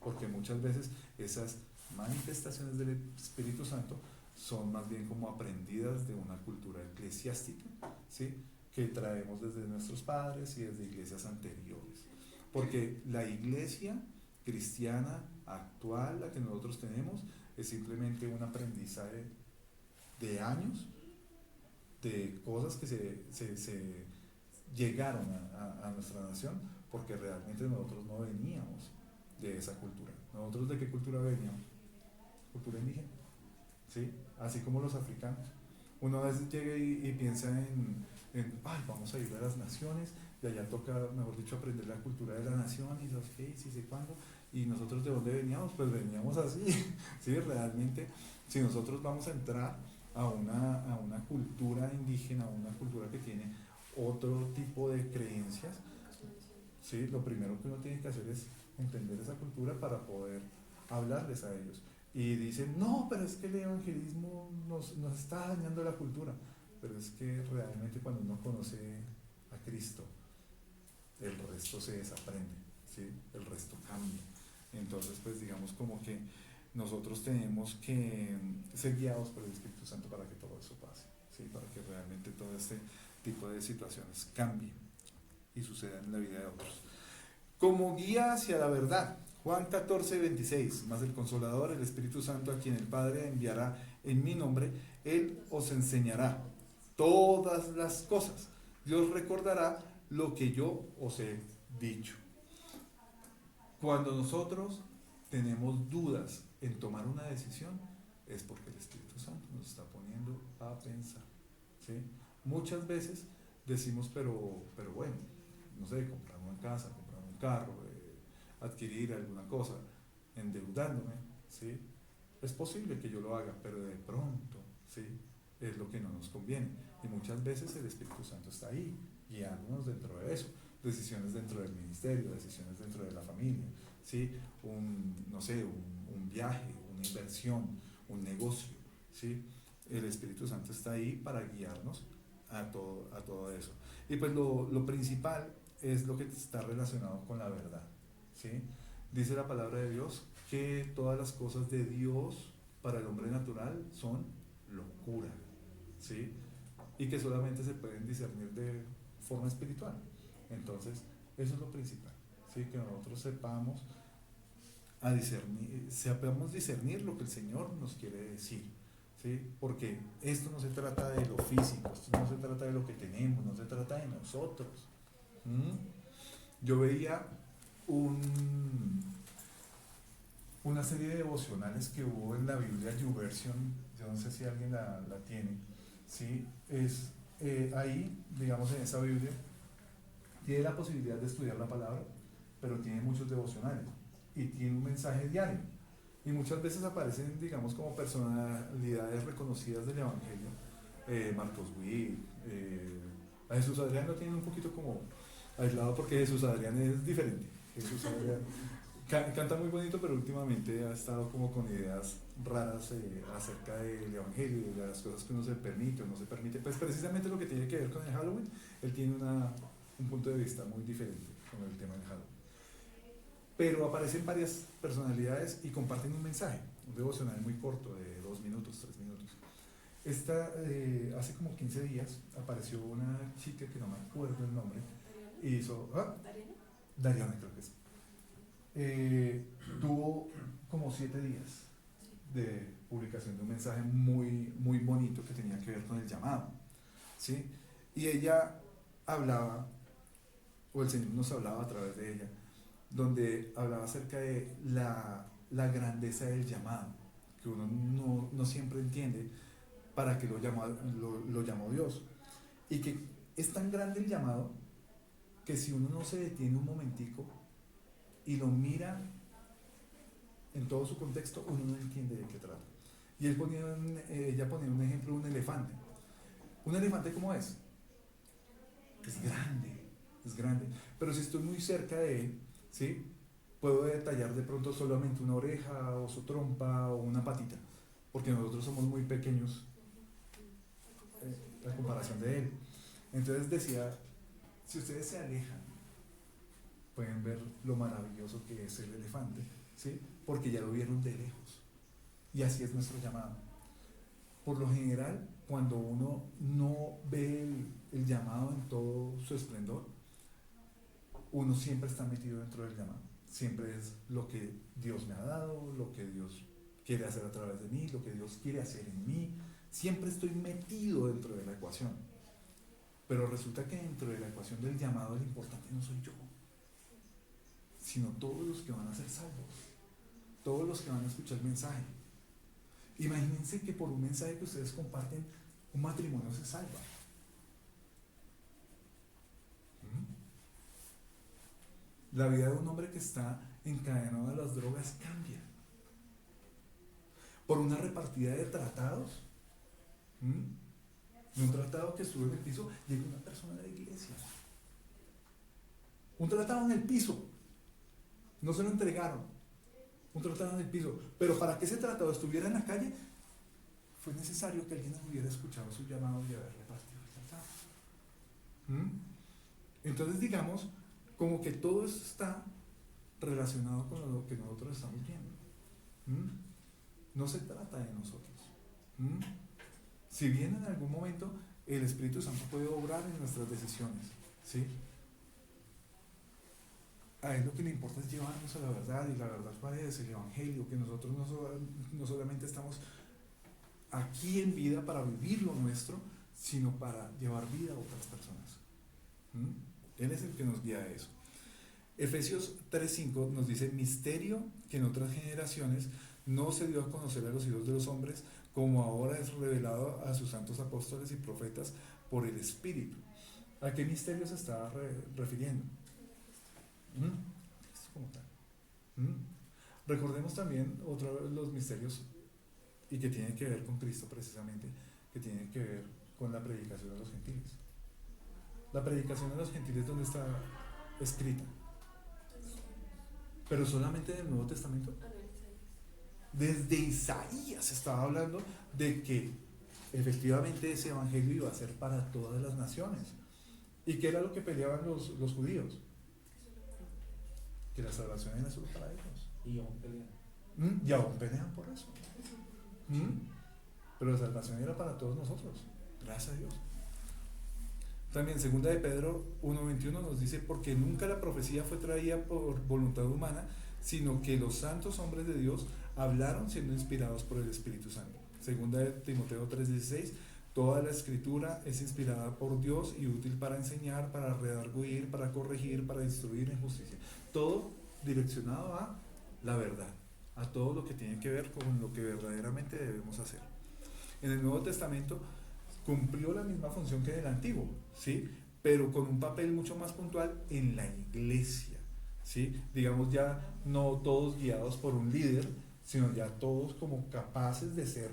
Porque muchas veces esas manifestaciones del Espíritu Santo son más bien como aprendidas de una cultura eclesiástica, ¿sí? Que traemos desde nuestros padres y desde iglesias anteriores. Porque la iglesia cristiana actual, la que nosotros tenemos, es simplemente un aprendizaje de años, de cosas que se llegaron a nuestra nación, porque realmente nosotros no veníamos de esa cultura. ¿Nosotros de qué cultura veníamos? Cultura indígena, ¿sí? Así como los africanos. Uno a veces llega y piensa vamos a ir a las naciones, y allá toca, mejor dicho, aprender la cultura de la nación, y los que, sí sé cuándo, y nosotros de dónde veníamos, pues veníamos así, ¿sí? Realmente, si nosotros vamos a entrar a una cultura indígena, a una cultura que tiene otro tipo de creencias, ¿sí? Lo primero que uno tiene que hacer es entender esa cultura para poder hablarles a ellos. Y dicen, no, pero es que el evangelismo nos está dañando la cultura. Pero es que realmente cuando uno conoce a Cristo, el resto se desaprende, ¿sí? El resto cambia. Entonces, pues digamos como que nosotros tenemos que ser guiados por el Espíritu Santo para que todo eso pase, ¿sí? Para que realmente todo este tipo de situaciones cambien y sucedan en la vida de otros. Como guía hacia la verdad, Juan 14:26, más el Consolador, el Espíritu Santo, a quien el Padre enviará en mi nombre, Él os enseñará todas las cosas. Dios recordará lo que yo os he dicho. Cuando nosotros tenemos dudas en tomar una decisión, es porque el Espíritu Santo nos está poniendo a pensar, ¿sí? Muchas veces decimos, pero bueno, no sé, comprar una casa, comprar un carro, adquirir alguna cosa, endeudándome, ¿sí? Es posible que yo lo haga, pero de pronto, ¿sí? Es lo que no nos conviene. Y muchas veces el Espíritu Santo está ahí, guiándonos dentro de eso. Decisiones dentro del ministerio, decisiones dentro de la familia, ¿sí? Un viaje, una inversión, un negocio, ¿sí? El Espíritu Santo está ahí para guiarnos a todo eso. Y pues lo principal es lo que está relacionado con la verdad, ¿sí? Dice la palabra de Dios que todas las cosas de Dios para el hombre natural son locura, ¿sí? Y que solamente se pueden discernir de forma espiritual. Entonces, eso es lo principal, ¿sí? Que nosotros sepamos discernir lo que el Señor nos quiere decir, ¿sí? Porque esto no se trata de lo físico, esto no se trata de lo que tenemos, no se trata de nosotros. Yo veía una serie de devocionales que hubo en la Biblia YouVersion, yo no sé si alguien la tiene, ¿sí? Es ahí, digamos en esa Biblia, tiene la posibilidad de estudiar la palabra, pero tiene muchos devocionales y tiene un mensaje diario. Y muchas veces aparecen, digamos, como personalidades reconocidas del Evangelio, Marcos Witt, a Jesús Adrián lo tienen un poquito como aislado porque Jesús Adrián es diferente. Jesús Adrián canta muy bonito, pero últimamente ha estado como con ideas raras acerca del Evangelio y de las cosas que uno se permite o no se permite. Pues precisamente lo que tiene que ver con el Halloween, él tiene un punto de vista muy diferente con el tema del Halloween. Pero aparecen varias personalidades y comparten un mensaje, un devocional muy corto, de 2 minutos, 3 minutos. Hace como 15 días apareció una chica que no me acuerdo el nombre, y hizo, Dariana creo que es. Tuvo como 7 días de publicación de un mensaje muy, muy bonito que tenía que ver con el llamado, ¿sí? Y ella hablaba, o el Señor nos hablaba a través de ella, donde hablaba acerca de la grandeza del llamado, que uno no siempre entiende para qué lo llamó Dios. Y que es tan grande el llamado que si uno no se detiene un momentico y lo mira en todo su contexto, uno no entiende de qué trata. Y ella ponía un ejemplo de un elefante. ¿Un elefante cómo es? Es grande. Pero si estoy muy cerca de él, ¿sí? Puedo detallar de pronto solamente una oreja o su trompa o una patita, porque nosotros somos muy pequeños a comparación de él. Entonces decía, si ustedes se alejan, pueden ver lo maravilloso que es el elefante, ¿sí? Porque ya lo vieron de lejos. Y así es nuestro llamado. Por lo general, cuando uno no ve el llamado en todo su esplendor, uno siempre está metido dentro del llamado. Siempre es lo que Dios me ha dado, lo que Dios quiere hacer a través de mí, lo que Dios quiere hacer en mí. Siempre estoy metido dentro de la ecuación. Pero resulta que dentro de la ecuación del llamado el importante no soy yo, sino todos los que van a ser salvos, todos los que van a escuchar el mensaje. Imagínense que por un mensaje que ustedes comparten, un matrimonio se salva. La vida de un hombre que está encadenado a las drogas cambia. Por una repartida de tratados, de un tratado que estuvo en el piso, llega una persona de la iglesia. Un tratado en el piso. No se lo entregaron. Un tratado en el piso. Pero para que ese tratado estuviera en la calle, fue necesario que alguien hubiera escuchado su llamado y haber repartido el tratado. Entonces, digamos, como que todo esto está relacionado con lo que nosotros estamos viendo. No se trata de nosotros. Si bien en algún momento el Espíritu Santo puede obrar en nuestras decisiones, ¿sí? A él lo que le importa es llevarnos a la verdad, y la verdad cuál es el Evangelio, que nosotros no solamente estamos aquí en vida para vivir lo nuestro, sino para llevar vida a otras personas. Él es el que nos guía a eso. Efesios 3:5 nos dice: misterio que en otras generaciones no se dio a conocer a los hijos de los hombres, como ahora es revelado a sus santos apóstoles y profetas por el Espíritu. ¿A qué misterio se está refiriendo? Esto como tal. Recordemos también otro de los misterios, y que tiene que ver con Cristo precisamente, que tiene que ver con la predicación a los gentiles. La predicación a los gentiles, ¿dónde está escrita? Pero solamente en el Nuevo Testamento. Desde Isaías se estaba hablando de que efectivamente ese evangelio iba a ser para todas las naciones. ¿Y qué era lo que peleaban los judíos? Que la salvación era solo para ellos. Y aún pelean. Y aún pelean por eso. Pero la salvación era para todos nosotros. Gracias a Dios. También 2 de Pedro 1:21 nos dice: porque nunca la profecía fue traída por voluntad humana, sino que los santos hombres de Dios hablaron siendo inspirados por el Espíritu Santo. 2 de Timoteo 3:16: toda la escritura es inspirada por Dios y útil para enseñar, para redarguir, para corregir, para instruir en justicia. Todo direccionado a la verdad, a todo lo que tiene que ver con lo que verdaderamente debemos hacer. En el Nuevo Testamento cumplió la misma función que en el Antiguo, ¿sí? Pero con un papel mucho más puntual en la iglesia, ¿sí? Digamos ya no todos guiados por un líder, sino ya todos como capaces de ser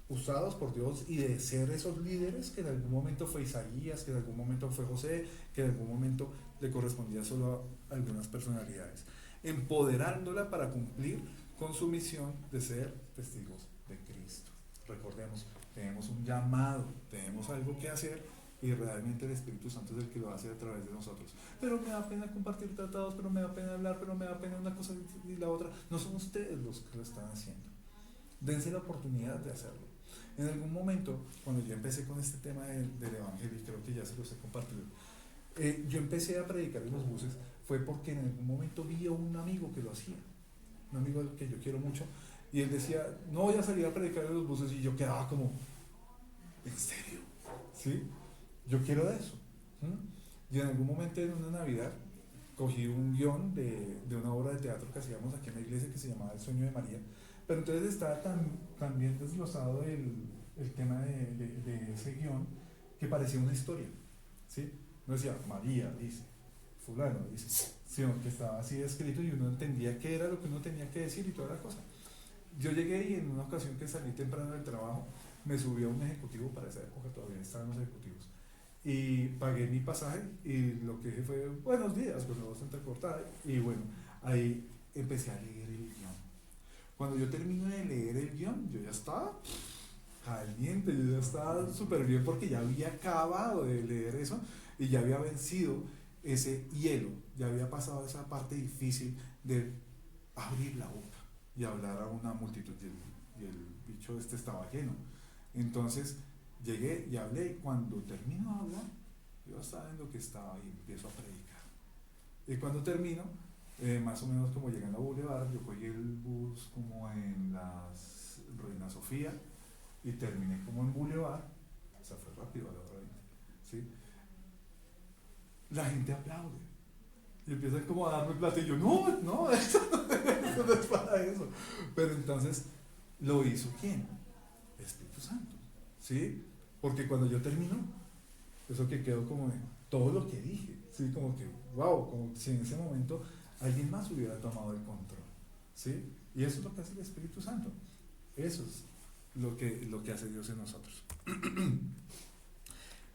usados por Dios y de ser esos líderes que en algún momento fue Isaías, que en algún momento fue José, que en algún momento le correspondía solo a algunas personalidades, empoderándola para cumplir con su misión de ser testigos de Cristo. Recordemos, tenemos un llamado, tenemos algo que hacer y realmente el Espíritu Santo es el que lo hace a través de nosotros. Pero me da pena compartir tratados, pero me da pena hablar, pero me da pena una cosa y la otra. No son ustedes los que lo están haciendo. Dense la oportunidad de hacerlo. En algún momento, cuando yo empecé con este tema del Evangelio, y creo que ya se los he compartido, yo empecé a predicar en los buses, fue porque en algún momento vi a un amigo que lo hacía, un amigo que yo quiero mucho, y él decía, no voy a salir a predicar en los buses, y yo quedaba como, ¿en serio? ¿Sí? Yo quiero de eso. ¿Mm? Y en algún momento en una Navidad cogí un guión de una obra de teatro que hacíamos aquí en la iglesia que se llamaba El Sueño de María, pero entonces estaba tan bien desglosado el tema de ese guión que parecía una historia, ¿sí? No decía María dice, fulano dice, sino que estaba así escrito y uno entendía qué era lo que uno tenía que decir y toda la cosa. Yo llegué y en una ocasión que salí temprano del trabajo me subí a un ejecutivo, para esa época todavía estaban los ejecutivos, y pagué mi pasaje y lo que dije fue buenos días con la voz entrecortada y bueno, ahí empecé a leer el guión. Cuando yo termino de leer el guión, yo ya estaba caliente, yo ya estaba súper bien porque ya había acabado de leer eso y ya había vencido ese hielo, ya había pasado esa parte difícil de abrir la boca y hablar a una multitud y el bicho este estaba lleno. Entonces llegué y hablé y cuando termino de hablar, yo estaba en lo que estaba y empiezo a predicar. Y cuando termino, más o menos como llegando a Boulevard, yo cogí el bus como en las Reina Sofía y terminé como en Boulevard, o sea, fue rápido a la hora 20, ¿sí? La gente aplaude y empiezan como a darme plata y yo, no, eso no es para eso. Pero entonces, ¿lo hizo quién? El Espíritu Santo, ¿sí? Porque cuando yo termino, eso que quedó como de todo lo que dije, ¿sí? Como que, wow, como si en ese momento alguien más hubiera tomado el control, ¿sí? Y eso es lo que hace el Espíritu Santo. Eso es lo que hace Dios en nosotros.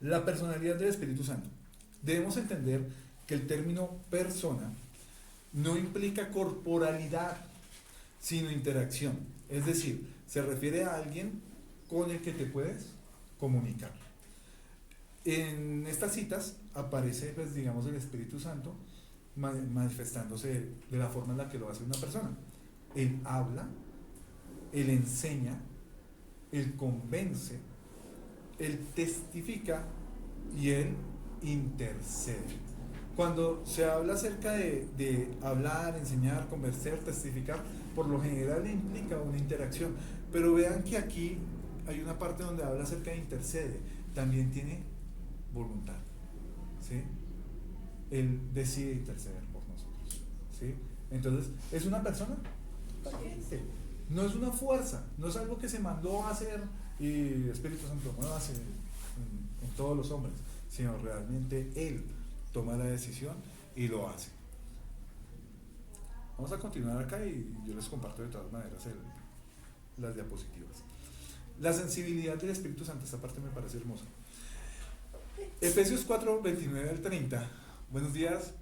La personalidad del Espíritu Santo. Debemos entender que el término persona no implica corporalidad, sino interacción. Es decir, se refiere a alguien con el que te puedes comunicar. En estas citas aparece, pues, digamos, el Espíritu Santo manifestándose de la forma en la que lo hace una persona. Él habla, él enseña, él convence, él testifica y él intercede. Cuando se habla acerca de hablar, enseñar, convencer, testificar, por lo general implica una interacción. Pero vean que aquí hay una parte donde habla acerca de intercede. También tiene voluntad, ¿sí? Él decide interceder por nosotros, ¿sí? Entonces, ¿es una persona? Totalmente. No es una fuerza, no es algo que se mandó a hacer y el Espíritu Santo muévase en todos los hombres, sino realmente Él toma la decisión y lo hace. Vamos a continuar acá y yo les comparto de todas maneras las diapositivas. La sensibilidad del Espíritu Santo, esta parte me parece hermosa. Efesios 4, 29 al 30. Buenos días.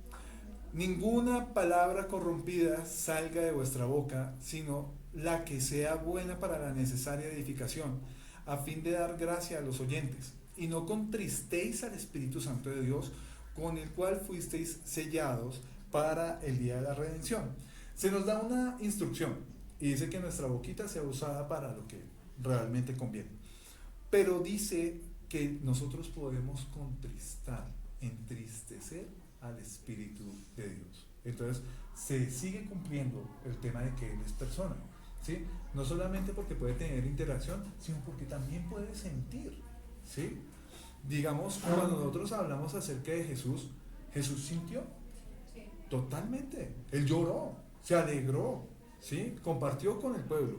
Ninguna palabra corrompida salga de vuestra boca, sino la que sea buena para la necesaria edificación, a fin de dar gracia a los oyentes. Y no contristéis al Espíritu Santo de Dios, con el cual fuisteis sellados para el día de la redención. Se nos da una instrucción y dice que nuestra boquita sea usada para lo que realmente conviene. Pero dice que nosotros podemos contristar, entristecer al Espíritu de Dios. Entonces se sigue cumpliendo el tema de que Él es persona, ¿sí? No solamente porque puede tener interacción, sino porque también puede sentir, ¿sí? Digamos, cuando nosotros hablamos acerca de Jesús, Jesús sintió totalmente. Él lloró, se alegró, ¿sí? Compartió con el pueblo.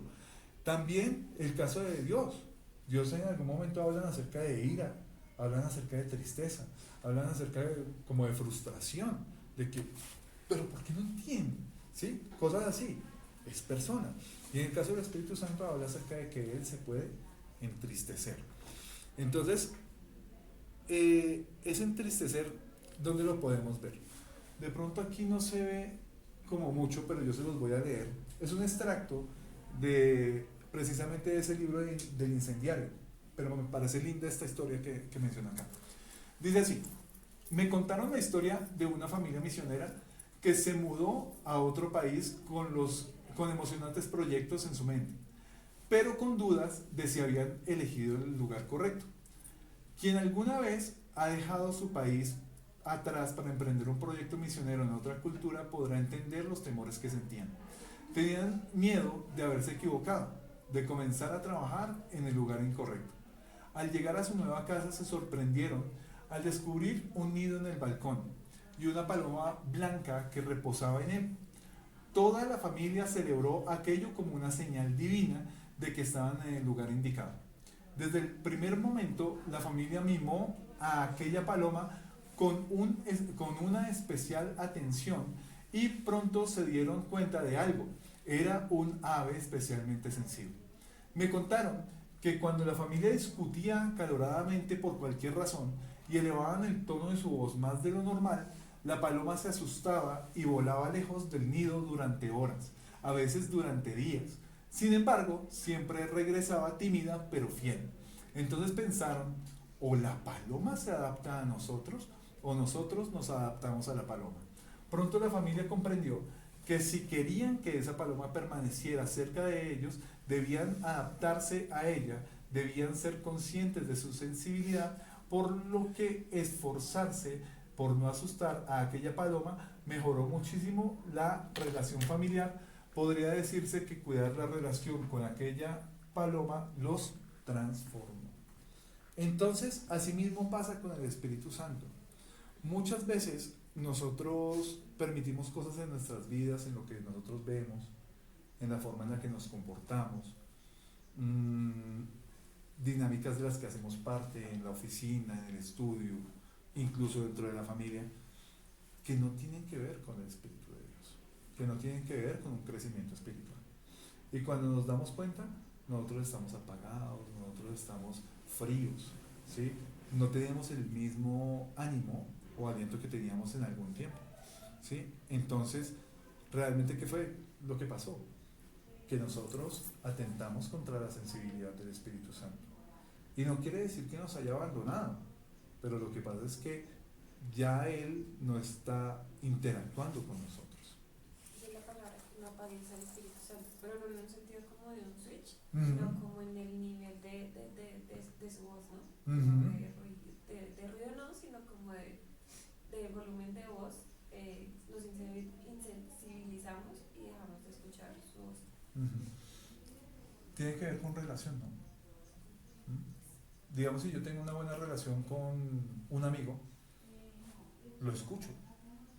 También el caso de Dios. Dios en algún momento hablan acerca de ira, hablan acerca de tristeza, hablan acerca de, como de frustración, de que, pero ¿por qué no entienden? ¿Sí? Cosas así. Es persona. Y en el caso del Espíritu Santo habla acerca de que Él se puede entristecer. Entonces, ese entristecer, ¿dónde lo podemos ver? De pronto aquí no se ve como mucho, pero yo se los voy a leer. Es un extracto de precisamente de ese libro del incendiario, pero me parece linda esta historia que menciona acá. Dice así: me contaron la historia de una familia misionera que se mudó a otro país con emocionantes proyectos en su mente, pero con dudas de si habían elegido el lugar correcto. Quien alguna vez ha dejado su país atrás para emprender un proyecto misionero en otra cultura podrá entender los temores que sentían. Tenían miedo de haberse equivocado, de comenzar a trabajar en el lugar incorrecto. Al llegar a su nueva casa se sorprendieron al descubrir un nido en el balcón y una paloma blanca que reposaba en él. Toda la familia celebró aquello como una señal divina de que estaban en el lugar indicado. Desde el primer momento, la familia mimó a aquella paloma con una especial atención y pronto se dieron cuenta de algo. Era un ave especialmente sensible. Me contaron que cuando la familia discutía acaloradamente por cualquier razón y elevaban el tono de su voz más de lo normal, la paloma se asustaba y volaba lejos del nido durante horas, a veces durante días. Sin embargo, siempre regresaba tímida pero fiel. Entonces pensaron, o la paloma se adapta a nosotros, o nosotros nos adaptamos a la paloma. Pronto la familia comprendió que si querían que esa paloma permaneciera cerca de ellos, debían adaptarse a ella, debían ser conscientes de su sensibilidad, por lo que esforzarse por no asustar a aquella paloma mejoró muchísimo la relación familiar. Podría decirse que cuidar la relación con aquella paloma los transformó. Entonces, asimismo pasa con el Espíritu Santo. Muchas veces nosotros permitimos cosas en nuestras vidas, en lo que nosotros vemos, en la forma en la que nos comportamos, dinámicas de las que hacemos parte en la oficina, en el estudio, incluso dentro de la familia, que no tienen que ver con el Espíritu de Dios, que no tienen que ver con un crecimiento espiritual. Y cuando nos damos cuenta, nosotros estamos apagados, nosotros estamos fríos, ¿sí? No tenemos el mismo ánimo o aliento que teníamos en algún tiempo, ¿sí? Entonces, ¿realmente qué fue lo que pasó? Que nosotros atentamos contra la sensibilidad del Espíritu Santo. Y no quiere decir que nos haya abandonado, pero lo que pasa es que ya Él no está interactuando con nosotros. Dice la palabra que no apagues al Espíritu Santo, pero no en un sentido como de un switch, Uh-huh. sino como en el nivel de su voz, ¿no? Uh-huh. Como de ruido no, sino como de volumen de voz. Nos insensibilizamos y dejamos de escuchar su voz. Uh-huh. Tiene que ver con relación, ¿no? Digamos, si yo tengo una buena relación con un amigo, lo escucho,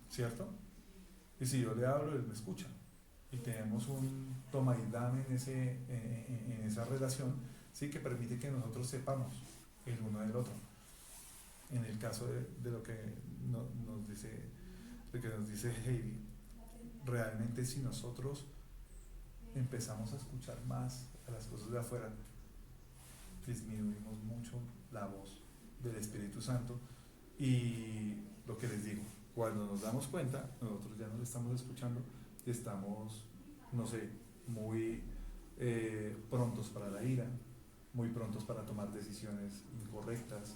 ¿cierto? Y si yo le hablo, él me escucha. Y tenemos un toma y dame en esa relación, ¿sí? Que permite que nosotros sepamos el uno del otro. En el caso de lo que nos dice Heidi, realmente si nosotros empezamos a escuchar más a las cosas de afuera, disminuimos mucho la voz del Espíritu Santo. Y lo que les digo, cuando nos damos cuenta, nosotros ya no le estamos escuchando y estamos, no sé, muy prontos para la ira, muy prontos para tomar decisiones incorrectas,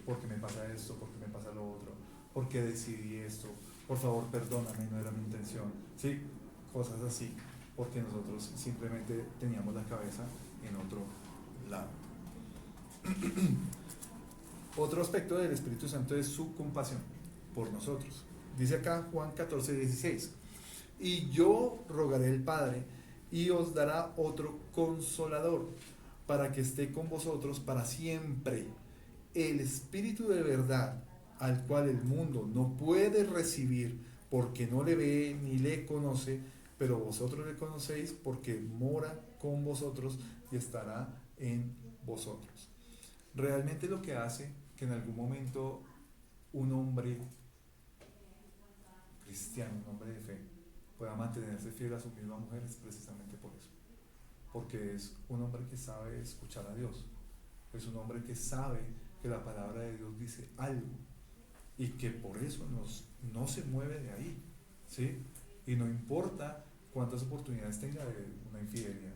porque me pasa esto, porque me pasa lo otro, porque decidí esto, por favor perdóname, no era mi intención, sí, cosas así, porque nosotros simplemente teníamos la cabeza en otro lado. Otro aspecto del Espíritu Santo es su compasión por nosotros. Dice acá Juan 14:16: y yo rogaré al Padre y os dará otro consolador para que esté con vosotros para siempre, el Espíritu de verdad, al cual el mundo no puede recibir porque no le ve ni le conoce, pero vosotros le conocéis porque mora con vosotros y estará en vosotros. Realmente lo que hace que en algún momento un hombre cristiano, un hombre de fe, pueda mantenerse fiel a su misma mujer es precisamente por eso. Porque es un hombre que sabe escuchar a Dios. Es un hombre que sabe que la palabra de Dios dice algo y que por eso no se mueve de ahí, ¿sí? Y no importa cuántas oportunidades tenga de una infidelidad,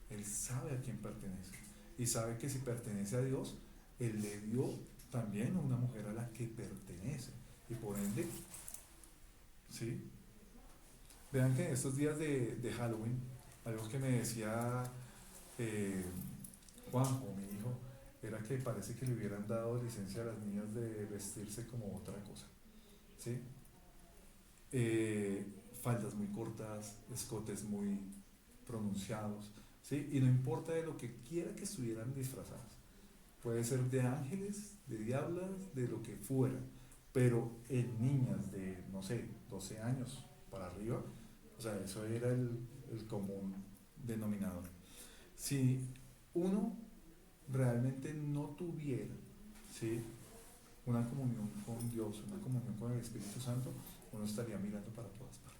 él sabe a quién pertenece y sabe que si pertenece a Dios, él le dio también a una mujer a la que pertenece y por ende, ¿sí? Vean que en estos días de Halloween, algo que me decía Juanjo, mi hijo, era que parece que le hubieran dado licencia a las niñas de vestirse como otra cosa, ¿sí? Faldas muy cortas, escotes muy pronunciados, ¿sí? Y no importa de lo que quiera que estuvieran disfrazadas, puede ser de ángeles, de diablas, de lo que fuera, pero en niñas de, no sé, 12 años para arriba, o sea, eso era el común denominador. Si uno realmente no tuviera, ¿sí?, una comunión con Dios, una comunión con el Espíritu Santo, uno estaría mirando para todas partes.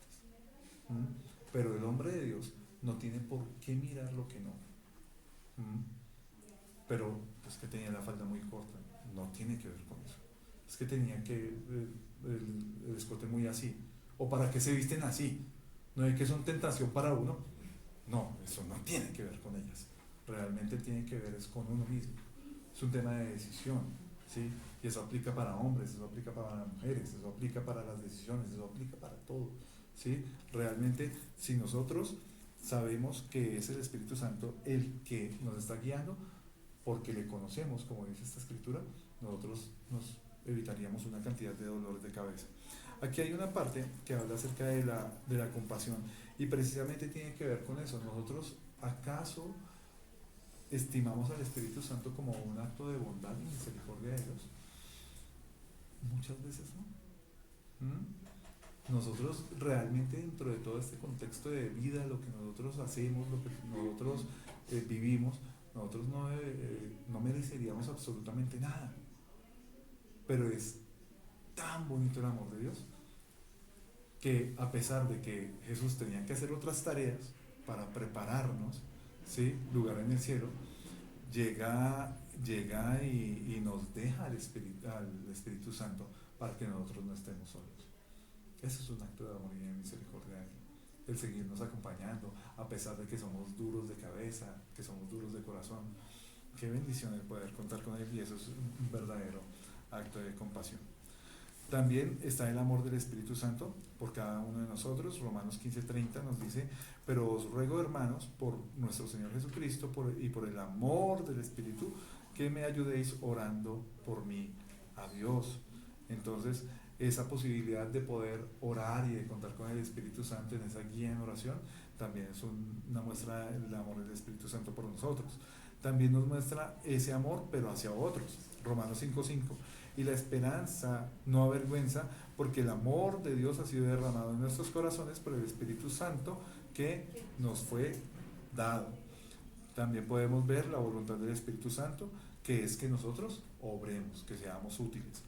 Pero el hombre de Dios no tiene por qué mirar lo que no. Pero es que tenía la falda muy corta, no tiene que ver con eso. Es que tenía que el escote muy así. ¿O para qué se visten así? ¿No es que son tentación para uno? No, eso no tiene que ver con ellas. Realmente tiene que ver es con uno mismo. Es un tema de decisión, ¿sí? Y eso aplica para hombres, eso aplica para mujeres, eso aplica para las decisiones, eso aplica para todo, ¿sí? Realmente, si nosotros sabemos que es el Espíritu Santo el que nos está guiando, porque le conocemos, como dice esta escritura, nosotros nos evitaríamos una cantidad de dolores de cabeza. Aquí hay una parte que habla acerca de la compasión y precisamente tiene que ver con eso. Nosotros, ¿acaso estimamos al Espíritu Santo como un acto de bondad y misericordia de Dios? Muchas veces no. Nosotros realmente dentro de todo este contexto de vida, lo que nosotros hacemos, lo que nosotros vivimos, nosotros no mereceríamos absolutamente nada. Pero es tan bonito el amor de Dios que a pesar de que Jesús tenía que hacer otras tareas para prepararnos, ¿sí?, lugar en el cielo, llega y nos deja al Espíritu Santo para que nosotros no estemos solos. Eso es un acto de amor y de misericordia de Él, el seguirnos acompañando a pesar de que somos duros de cabeza, que somos duros de corazón. Qué bendición el poder contar con Él, y eso es un verdadero acto de compasión. También está el amor del Espíritu Santo por cada uno de nosotros. Romanos 15:30 nos dice: pero os ruego, hermanos, por nuestro Señor Jesucristo y por el amor del Espíritu, que me ayudéis orando por mí a Dios. Entonces, esa posibilidad de poder orar y de contar con el Espíritu Santo en esa guía en oración también es una muestra del amor del Espíritu Santo por nosotros. También nos muestra ese amor, pero hacia otros. Romanos 5:5. Y la esperanza no avergüenza, porque el amor de Dios ha sido derramado en nuestros corazones por el Espíritu Santo que nos fue dado. También podemos ver la voluntad del Espíritu Santo, que es que nosotros obremos, que seamos útiles.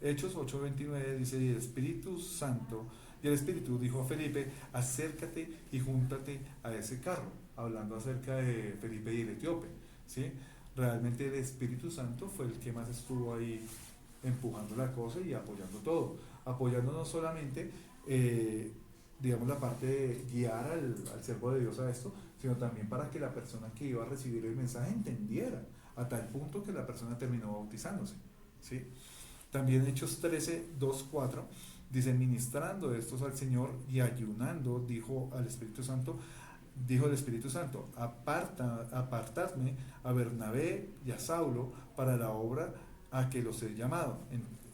Hechos 8:29 dice: y el Espíritu dijo a Felipe: acércate y júntate a ese carro, hablando acerca de Felipe y el etíope, ¿sí? Realmente el Espíritu Santo fue el que más estuvo ahí empujando la cosa y apoyando todo, apoyando no solamente digamos la parte de guiar al siervo de Dios a esto, sino también para que la persona que iba a recibir el mensaje entendiera, a tal punto que la persona terminó bautizándose, ¿sí? También Hechos 13:2-4 dice: ministrando estos al Señor y ayunando, dijo el Espíritu Santo, apartadme a Bernabé y a Saulo para la obra a que los he llamado.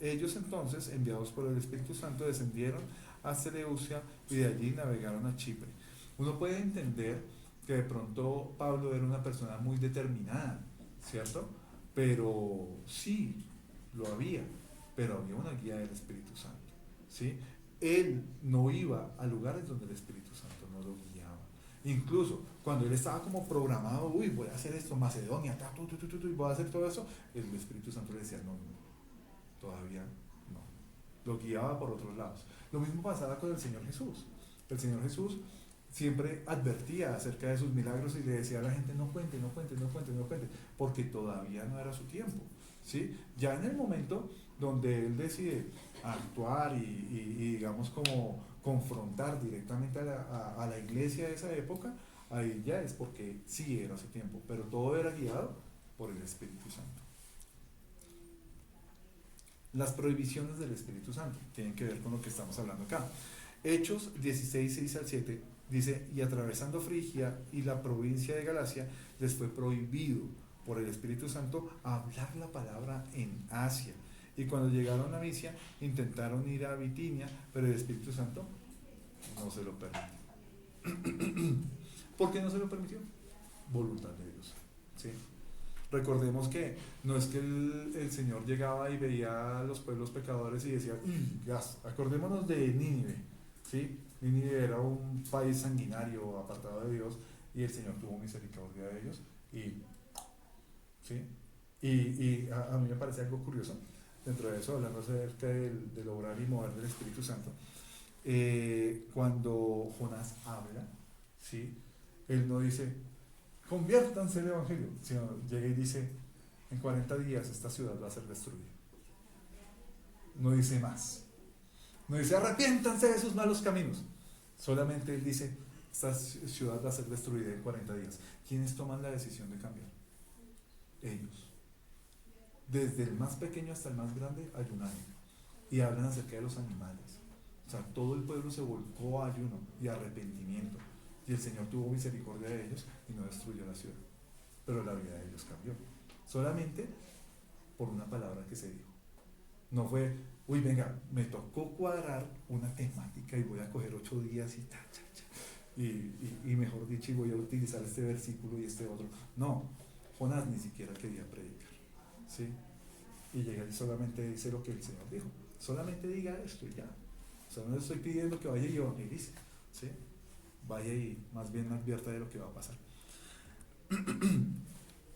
Ellos entonces, enviados por el Espíritu Santo, descendieron a Seleucia y de allí navegaron a Chipre. Uno puede entender que de pronto Pablo era una persona muy determinada, ¿cierto? Pero sí, lo había, pero había una guía del Espíritu Santo, ¿sí? Él no iba a lugares donde el Espíritu Santo no lo guiaba. Incluso cuando él estaba como programado, uy, voy a hacer esto, Macedonia, y voy a hacer todo eso, el Espíritu Santo le decía, no, todavía no. Lo guiaba por otros lados. Lo mismo pasaba con el Señor Jesús. El Señor Jesús siempre advertía acerca de sus milagros y le decía a la gente, no cuente, porque todavía no era su tiempo, ¿sí? Ya en el momento donde él decide actuar y digamos como confrontar directamente a la iglesia de esa época, ahí ya es porque sí era su tiempo, pero todo era guiado por el Espíritu Santo. Las prohibiciones del Espíritu Santo tienen que ver con lo que estamos hablando acá. Hechos 16, 6 al 7 dice, y atravesando Frigia y la provincia de Galacia, les fue prohibido por el Espíritu Santo hablar la palabra en Asia. Y cuando llegaron a Misia, intentaron ir a Bitinia, pero el Espíritu Santo no se lo permitió. ¿Por qué no se lo permitió? Voluntad de Dios, ¿sí? Recordemos que no es que el Señor llegaba y veía a los pueblos pecadores y decía, gas. Acordémonos de Nínive, ¿sí? Nínive era un país sanguinario, apartado de Dios, y el Señor tuvo misericordia de ellos. ¿Sí? Y a mí me parece algo curioso, dentro de eso, hablando acerca del obrar y mover del Espíritu Santo, cuando Jonás habla, ¿sí? Él no dice, conviértanse al Evangelio, sino llega y dice, en 40 días esta ciudad va a ser destruida. No dice más. No dice, arrepiéntanse de sus malos caminos. Solamente él dice, esta ciudad va a ser destruida en 40 días. ¿Quiénes toman la decisión de cambiar? Ellos. Desde el más pequeño hasta el más grande hay un ayuno. Y hablan acerca de los animales. O sea, todo el pueblo se volcó a ayuno y arrepentimiento. Y el Señor tuvo misericordia de ellos y no destruyó la ciudad. Pero la vida de ellos cambió. Solamente por una palabra que se dijo. No fue, uy, venga, me tocó cuadrar una temática y voy a coger 8 días y mejor dicho, y voy a utilizar este versículo y este otro. No, Jonás ni siquiera quería predicar, ¿sí? Y llega y solamente dice lo que el Señor dijo. Solamente diga esto y ya. O sea, no le estoy pidiendo que vaya y evangelice, ¿sí? Vaya y más bien me advierta de lo que va a pasar.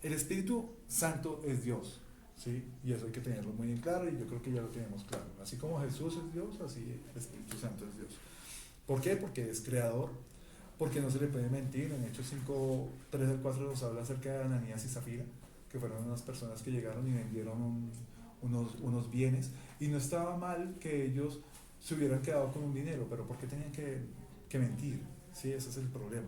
El Espíritu Santo es Dios, ¿sí? Y eso hay que tenerlo muy en claro y yo creo que ya lo tenemos claro. Así como Jesús es Dios, así el Espíritu Santo es Dios. ¿Por qué? Porque es creador, porque no se le puede mentir. En Hechos 5, 3 al 4 nos habla acerca de Ananías y Zafira, que fueron unas personas que llegaron y vendieron unos bienes, y no estaba mal que ellos se hubieran quedado con un dinero, pero ¿por qué tenían que mentir? Sí, ese es el problema.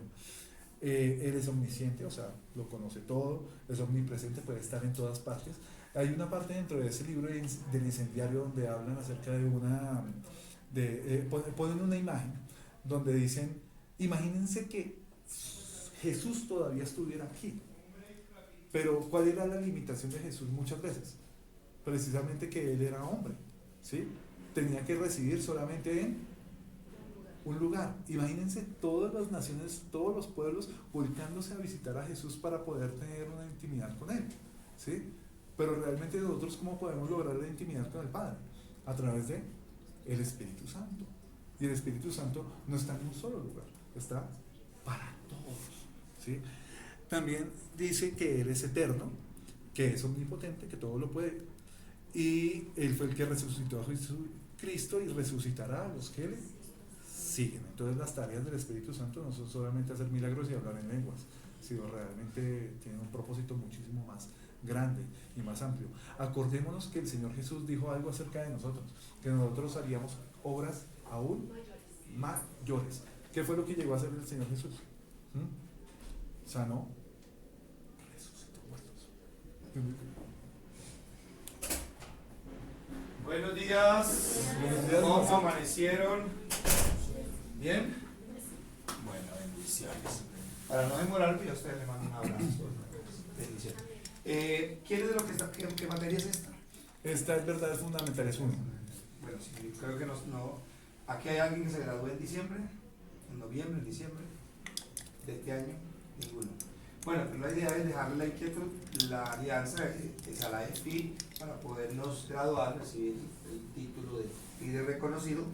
Él es omnisciente, o sea, lo conoce todo, es omnipresente, puede estar en todas partes. Hay una parte dentro de ese libro del incendiario donde hablan acerca de ponen una imagen donde dicen, imagínense que Jesús todavía estuviera aquí, pero ¿cuál era la limitación de Jesús muchas veces? Precisamente que él era hombre, ¿sí? Tenía que residir solamente en un lugar. Imagínense todas las naciones, todos los pueblos volcándose a visitar a Jesús para poder tener una intimidad con él, ¿sí? Pero realmente nosotros, ¿cómo podemos lograr la intimidad con el Padre? A través de el Espíritu Santo. Y el Espíritu Santo no está en un solo lugar, está para todos, ¿sí? También dice que Él es eterno, que es omnipotente, que todo lo puede, y Él fue el que resucitó a Jesucristo y resucitará a los que le siguen. Entonces las tareas del Espíritu Santo no son solamente hacer milagros y hablar en lenguas, sino realmente tienen un propósito muchísimo más grande y más amplio. Acordémonos que el Señor Jesús dijo algo acerca de nosotros, que nosotros haríamos obras aún mayores. ¿Qué fue lo que llegó a hacer el Señor Jesús? Sanó, resucitó muertos. Buenos días. Buenos días. ¿Cómo amanecieron? ¿Bien? Bueno, bendiciones. Para no demorarme, yo a ustedes le mando un abrazo. Bendiciones. ¿Quién es de lo que está? ¿Qué materia es esta? Esta es verdad, es fundamental, es uno. Bueno, sí, creo que no. Aquí hay alguien que se graduó en diciembre, en noviembre, en diciembre de este año, ninguno. Bueno, pero la idea es dejarle la inquietud, la alianza es a la EFI para podernos graduar, recibir el título de líder reconocido.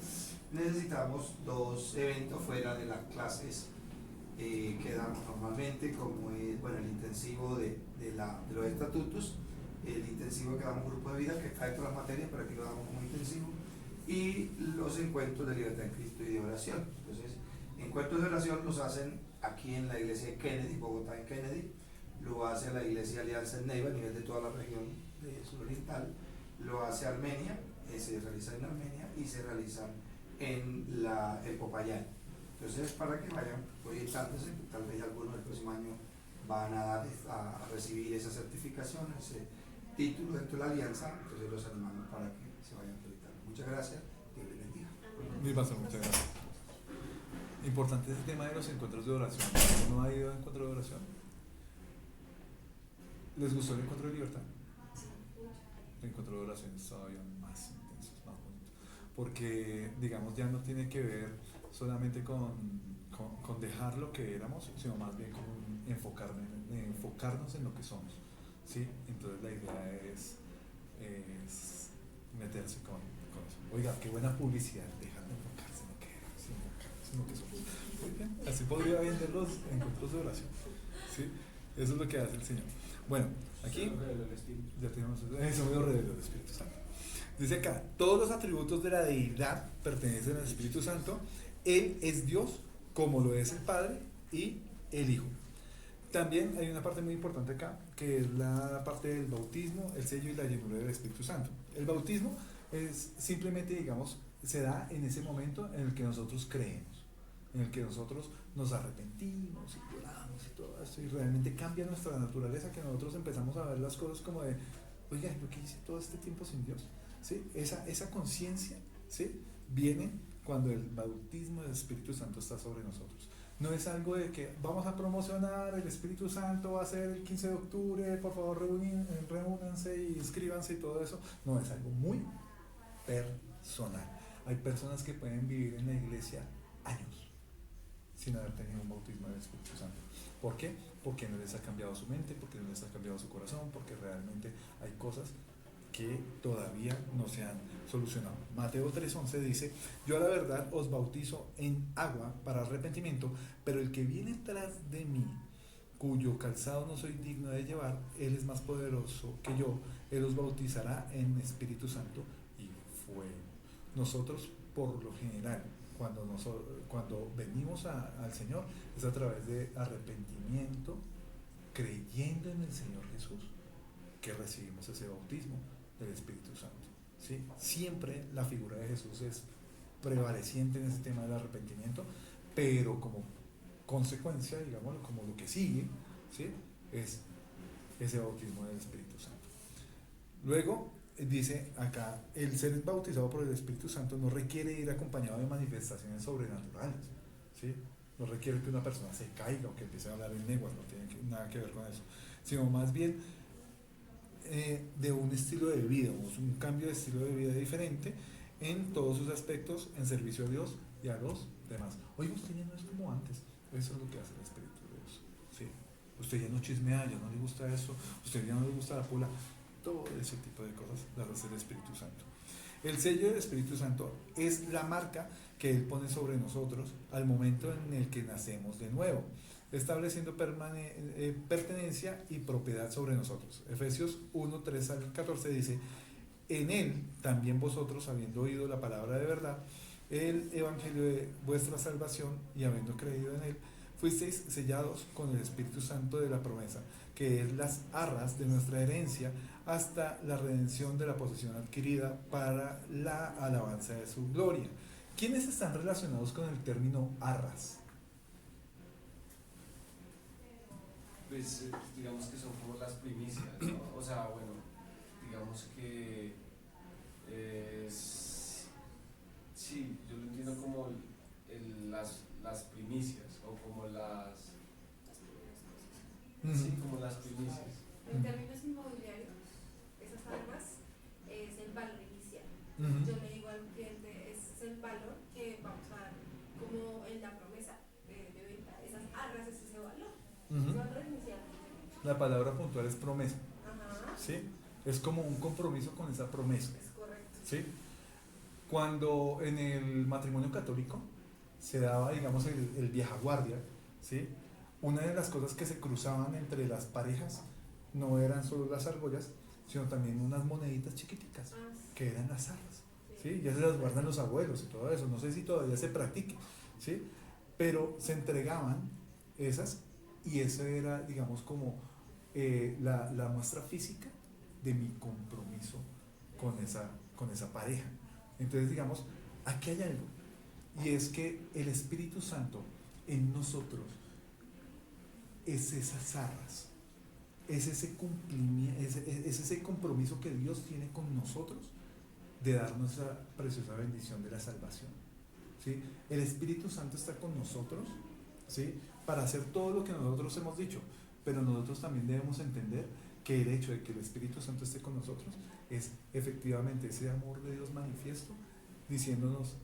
Necesitamos 2 eventos fuera de las clases que damos normalmente, como es, bueno, el intensivo de los estatutos, el intensivo que damos grupo de vida, que está dentro de las materias, pero aquí lo damos como intensivo, y los encuentros de libertad en Cristo y de oración. Entonces, encuentros de oración los hacen aquí en la iglesia de Kennedy, Bogotá en Kennedy, lo hace la iglesia Alianza en Neiva a nivel de toda la región de suroriental, lo hace Armenia, se realiza en Armenia y se realizan en Popayán. Entonces, para que vayan orientándose, tal vez algunos el próximo año van a recibir esa certificación, ese título dentro de la alianza. Entonces los animamos para que se vayan acreditando. Muchas gracias, Dios les bendiga. Mi pastor, muchas gracias. Importante ese tema de los encuentros de oración. ¿No ha ido a encuentro de oración? ¿Les gustó el encuentro de libertad? El encuentro de oración es todavía más intenso, más bonito. Porque, digamos, ya no tiene que ver solamente con dejar lo que éramos, sino más bien con enfocarnos en lo que somos. ¿Sí? Entonces la idea es meterse con eso. Oiga, qué buena publicidad, dejar de enfocarse en lo que éramos, sino enfocarnos en lo que somos. Muy bien, así podría vender los encuentros de oración. ¿Sí? Eso es lo que hace el Señor. Bueno, aquí ya tenemos eso, me lo reveló el Espíritu Santo. Dice acá, todos los atributos de la deidad pertenecen al Espíritu Santo. Él es Dios, como lo es el Padre y el Hijo. También hay una parte muy importante acá, que es la parte del bautismo, el sello y la llenura del Espíritu Santo. El bautismo es simplemente, digamos, se da en ese momento en el que nosotros creemos, en el que nosotros nos arrepentimos y lloramos y todo esto, y realmente cambia nuestra naturaleza, que nosotros empezamos a ver las cosas como de, oiga, ¿yo qué hice todo este tiempo sin Dios? ¿Sí? Esa conciencia, ¿sí?, viene cuando el bautismo del Espíritu Santo está sobre nosotros. No es algo de que vamos a promocionar, el Espíritu Santo va a ser el 15 de octubre, por favor reúnanse y inscríbanse y todo eso. No, es algo muy personal. Hay personas que pueden vivir en la iglesia años sin haber tenido un bautismo del Espíritu Santo. ¿Por qué? Porque no les ha cambiado su mente, porque no les ha cambiado su corazón, porque realmente hay cosas que todavía no se han solucionado. Mateo 3:11 dice, yo a la verdad os bautizo en agua para arrepentimiento, pero el que viene tras de mí, cuyo calzado no soy digno de llevar, él es más poderoso que yo, él os bautizará en Espíritu Santo y fuego. Nosotros, por lo general, cuando venimos al Señor, es a través de arrepentimiento, creyendo en el Señor Jesús, que recibimos ese bautismo del Espíritu Santo. ¿Sí? Siempre la figura de Jesús es prevaleciente en ese tema del arrepentimiento, pero como consecuencia, digámoslo, como lo que sigue, ¿sí?, es ese bautismo del Espíritu Santo. Luego dice acá, el ser bautizado por el Espíritu Santo no requiere ir acompañado de manifestaciones sobrenaturales, ¿sí? No requiere que una persona se caiga o que empiece a hablar en lenguas, no tiene nada que ver con eso, sino más bien de un estilo de vida, un cambio de estilo de vida diferente en todos sus aspectos, en servicio a Dios y a los demás. Hoy usted ya no es como antes, eso es lo que hace el Espíritu de Dios. ¿Sí? Usted ya no chismea, ya no le gusta eso, usted ya no le gusta la pula, todo ese tipo de cosas las hace el Espíritu Santo. El sello del Espíritu Santo es la marca que Él pone sobre nosotros al momento en el que nacemos de nuevo, estableciendo pertenencia y propiedad sobre nosotros. Efesios 1:3-14 dice, en Él también vosotros, habiendo oído la palabra de verdad, el evangelio de vuestra salvación, y habiendo creído en Él, fuisteis sellados con el Espíritu Santo de la promesa, que es las arras de nuestra herencia, hasta la redención de la posesión adquirida para la alabanza de su gloria. ¿Quiénes están relacionados con el término arras? Pues digamos que son como las primicias, ¿no? O sea, bueno, digamos que sí, yo lo entiendo como las primicias o como sí, como las primicias. En términos inmobiliarios, esas armas es el valor inicial. Yo le digo al cliente, es el valor que vamos a dar, como en la promesa de venta, esas arras es ese valor. Ese valor inicial la palabra puntual es promesa, Ajá. ¿sí? Es como un compromiso con esa promesa, Es correcto. ¿sí? Cuando en el matrimonio católico se daba, digamos, el vieja guardia, ¿sí? Una de las cosas que se cruzaban entre las parejas no eran solo las argollas, sino también unas moneditas chiquiticas, Ah, que eran las arras, ¿sí? Ya se las guardan los abuelos y todo eso, no sé si todavía se practique, ¿sí? Pero se entregaban esas y eso era, digamos, como la muestra física de mi compromiso con esa pareja. Entonces, digamos, aquí hay algo, y es que el Espíritu Santo en nosotros es esas arras, es ese cumplimiento, es ese compromiso que Dios tiene con nosotros de darnos esa preciosa bendición de la salvación, ¿sí? El Espíritu Santo está con nosotros, ¿sí? Para hacer todo lo que nosotros hemos dicho, pero nosotros también debemos entender que el hecho de que el Espíritu Santo esté con nosotros es efectivamente ese amor de Dios manifiesto, diciéndonos,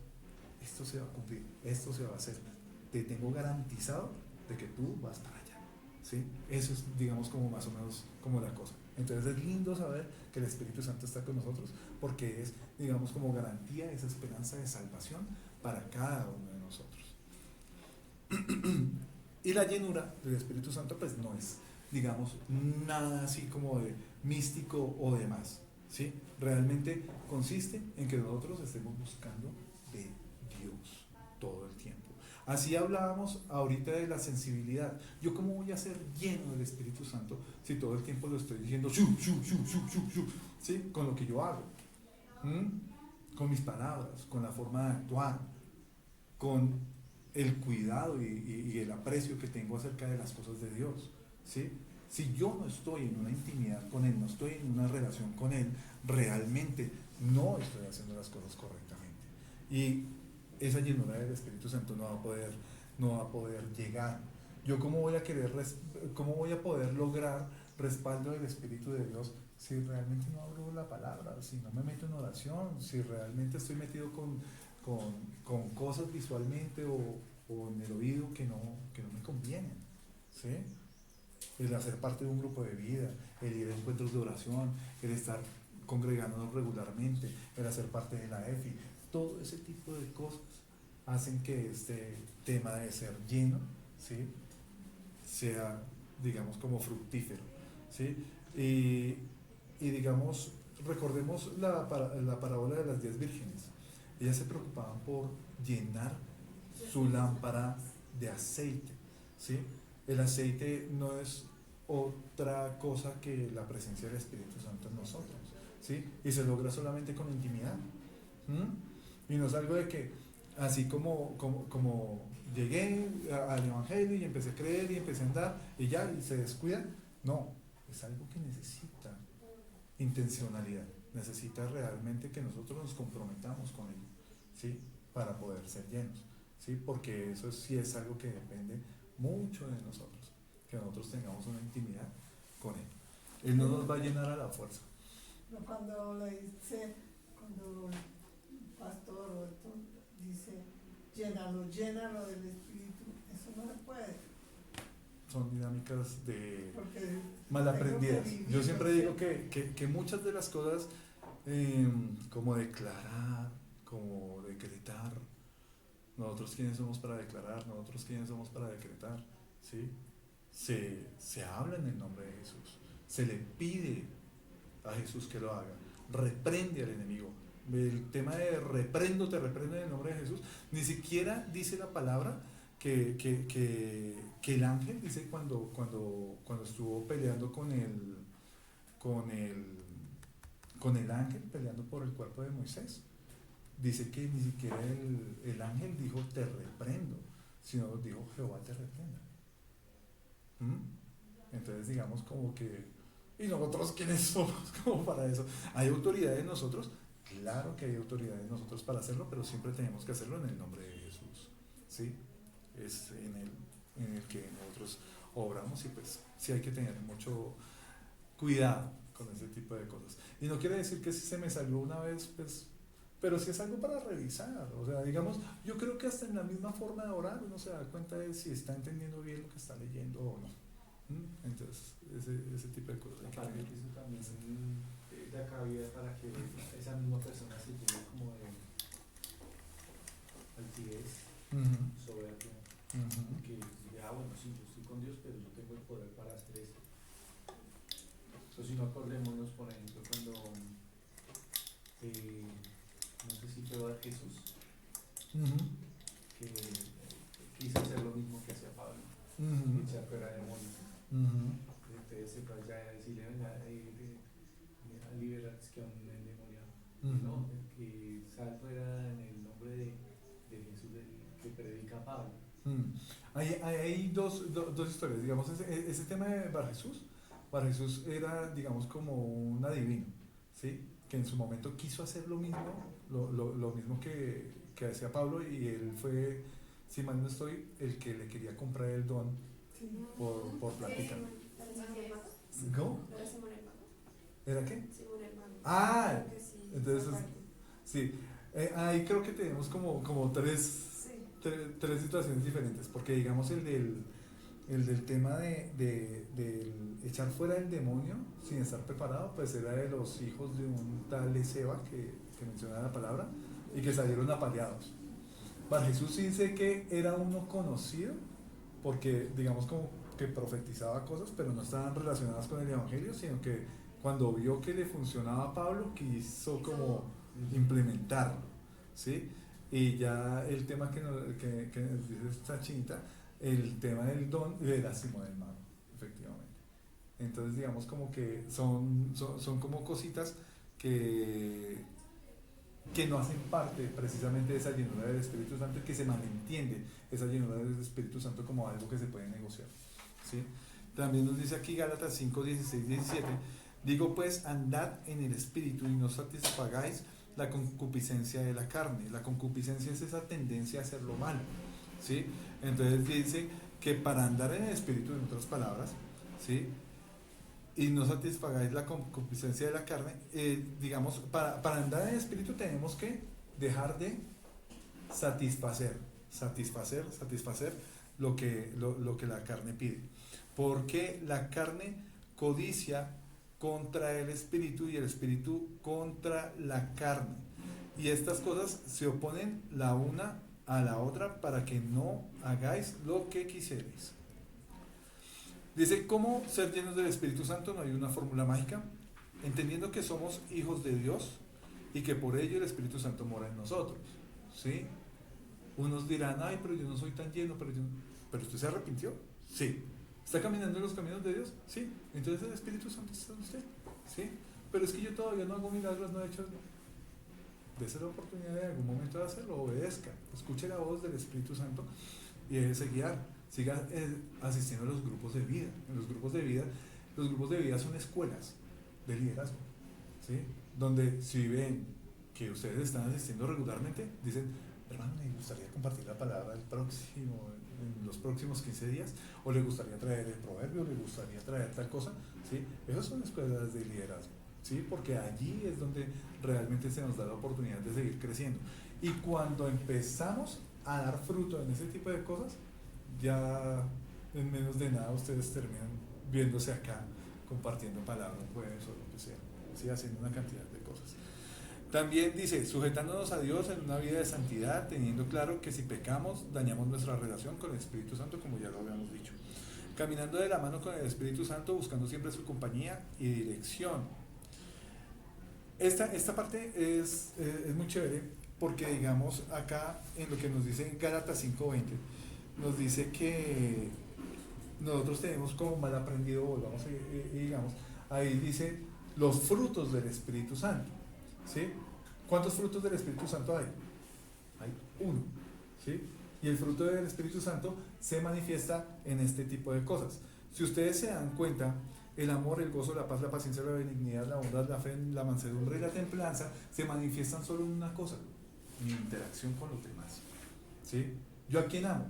esto se va a cumplir, esto se va a hacer, te tengo garantizado de que tú vas para allá, ¿sí? Eso es, digamos, como más o menos como la cosa. Entonces es lindo saber que el Espíritu Santo está con nosotros porque es, digamos, como garantía esa esperanza de salvación para cada uno de nosotros. Y la llenura del Espíritu Santo pues no es, digamos, nada así como de místico o demás, ¿sí? Realmente consiste en que nosotros estemos buscando de Dios todo el tiempo. Así hablábamos ahorita de la sensibilidad. ¿Yo cómo voy a ser lleno del Espíritu Santo si todo el tiempo lo estoy diciendo shu, shu, shu, shu, shu, shu, ¿sí? Con lo que yo hago, con mis palabras, con la forma de actuar, con el cuidado y el aprecio que tengo acerca de las cosas de Dios, ¿sí? Si yo no estoy en una intimidad con Él, no estoy en una relación con Él, realmente no estoy haciendo las cosas correctamente. Y esa llenura del Espíritu Santo no va a poder llegar. Yo cómo voy a poder lograr respaldo del Espíritu de Dios si realmente no abro la palabra, si no me meto en oración, si realmente estoy metido con cosas visualmente o en el oído que no me convienen, ¿sí? El hacer parte de un grupo de vida, el ir a encuentros de oración, el estar congregándonos regularmente, el hacer parte de la EFI, todo ese tipo de cosas hacen que este tema de ser lleno, ¿sí? Sea, digamos, como fructífero, ¿sí? Y digamos, recordemos la parábola de las 10 vírgenes. Ellas se preocupaban por llenar su lámpara de aceite, ¿sí? El aceite no es otra cosa que la presencia del Espíritu Santo en nosotros, ¿sí? Y se logra solamente con intimidad. Y no es algo de que así como llegué al Evangelio y empecé a creer y empecé a andar y ya, y se descuidan. No, es algo que necesita intencionalidad, necesita realmente que nosotros nos comprometamos con ello, ¿sí? Para poder ser llenos, ¿sí? Porque eso sí es algo que depende mucho de nosotros, que nosotros tengamos una intimidad con Él. Él no nos va a llenar a la fuerza. Pero cuando le dice, cuando el pastor o esto dice, llénalo del Espíritu, eso no se puede. Son dinámicas de Porque mal aprendidas. tengo que Yo siempre vivirlo, digo que muchas de las cosas, como declarar, como decretar, nosotros quiénes somos para declarar, nosotros quiénes somos para decretar, ¿sí? Se habla en el nombre de Jesús, se le pide a Jesús que lo haga, reprende al enemigo. El tema de te reprendo en el nombre de Jesús, ni siquiera dice la palabra que el ángel dice cuando estuvo peleando con el ángel, peleando por el cuerpo de Moisés. Dice que ni siquiera el ángel dijo te reprendo, sino dijo Jehová te reprenda. Entonces digamos como que, ¿y nosotros quiénes somos como para eso? ¿Hay autoridad en nosotros? Claro que hay autoridad en nosotros para hacerlo, pero siempre tenemos que hacerlo en el nombre de Jesús, ¿sí? Es en el que nosotros obramos y pues sí hay que tener mucho cuidado con ese tipo de cosas. Y no quiere decir que si se me salió una vez, pues, pero sí es algo para revisar. O sea, digamos, yo creo que hasta en la misma forma de orar uno se da cuenta de si está entendiendo bien lo que está leyendo o no. Entonces, ese tipo de cosas. Aparte que eso también da cabida para que esa misma persona se llene como de altivez, Ujú, soberbia, ujú. que diga, bueno, sí, yo estoy con Dios, pero yo tengo el poder para hacer esto. Entonces, si no acordémonos, por ejemplo, cuando, no sé si fue Jesús, Ujú, que quiso hacer lo mismo que hacía Pablo, ujú, echar fuera demonios. ujú. Entonces se fue allá a decirle, venga, a liberar es que a un endemoniado. Ujú. No, que sal fuera en el nombre de Jesús que predica Pablo. Hay dos historias, digamos, ese tema de Bar Jesús era, digamos, como un adivino, ¿sí? Que en su momento quiso hacer lo mismo, lo mismo que hacía Pablo, y él fue, si mal no estoy, el que le quería comprar el don Sí. por plática. ¿Era Simón el Mago? ¿Cómo? ¿Era Simón el Mago? ¿Era qué? Simón el Mago. Ah, Creo que sí, entonces, esa parte. sí, ahí creo que tenemos como Sí. tres situaciones diferentes, porque digamos el del tema del echar fuera el demonio sin estar preparado, pues era de los hijos de un tal Ezeba que menciona la palabra, y que salieron apaleados. Bar Jesús sí dice que era uno conocido, porque digamos como que profetizaba cosas, pero no estaban relacionadas con el Evangelio, sino que cuando vio que le funcionaba a Pablo, quiso como implementarlo, ¿sí? Y ya el tema que nos dice esta chinita, el tema del don era Simón el Mago, efectivamente. Entonces, digamos como que son como cositas que no hacen parte precisamente de esa llenura del Espíritu Santo, y que se malentiende esa llenura del Espíritu Santo como algo que se puede negociar, ¿sí? También nos dice aquí Gálatas 5, 16, 17, digo pues, andad en el Espíritu y no satisfagáis la concupiscencia de la carne. La concupiscencia es esa tendencia a hacer lo malo, ¿sí? Entonces dice que para andar en el Espíritu, en otras palabras, ¿sí? Y no satisfagáis la concupiscencia de la carne, digamos, para andar en el Espíritu tenemos que dejar de satisfacer lo que la carne pide, porque la carne codicia contra el Espíritu y el Espíritu contra la carne, y estas cosas se oponen la una a la otra para que no hagáis lo que quisierais. Dice, ¿cómo ser llenos del Espíritu Santo? No hay una fórmula mágica, entendiendo que somos hijos de Dios y que por ello el Espíritu Santo mora en nosotros, ¿sí? Unos dirán, ay, pero yo no soy tan lleno, pero ¿usted se arrepintió? Sí. ¿Está caminando en los caminos de Dios? Sí. Entonces el Espíritu Santo está en usted, ¿sí? Pero es que yo todavía no hago milagros, no he hecho... Dese la oportunidad de algún momento de hacerlo, obedezca, escuche la voz del Espíritu Santo y déjese guiar. Siga asistiendo a los grupos de vida. En los grupos de vida son escuelas de liderazgo, ¿sí? Donde si ven que ustedes están asistiendo regularmente, dicen, hermano, me gustaría compartir la palabra en los próximos 15 días, o le gustaría traer el proverbio, o le gustaría traer tal cosa, ¿sí? Esas son escuelas de liderazgo, ¿sí? Porque allí es donde realmente se nos da la oportunidad de seguir creciendo. Y cuando empezamos a dar fruto en ese tipo de cosas, ya en menos de nada ustedes terminan viéndose acá compartiendo palabras, jueves o lo que sea, ¿sí? Haciendo una cantidad de cosas. También dice, sujetándonos a Dios en una vida de santidad, teniendo claro que si pecamos dañamos nuestra relación con el Espíritu Santo, como ya lo habíamos dicho. Caminando de la mano con el Espíritu Santo, buscando siempre su compañía y dirección. Esta parte es muy chévere, porque digamos acá en lo que nos dice en Gálatas 5:20, nos dice que nosotros tenemos como mal aprendido, volvamos y digamos, ahí dice los frutos del Espíritu Santo, ¿sí? ¿Cuántos frutos del Espíritu Santo hay? Hay uno, ¿sí? Y el fruto del Espíritu Santo se manifiesta en este tipo de cosas. Si ustedes se dan cuenta, el amor, el gozo, la paz, la paciencia, la benignidad, la bondad, la fe, la mansedumbre y la templanza se manifiestan solo en una cosa: mi interacción con los demás, ¿sí? ¿Yo a quién amo?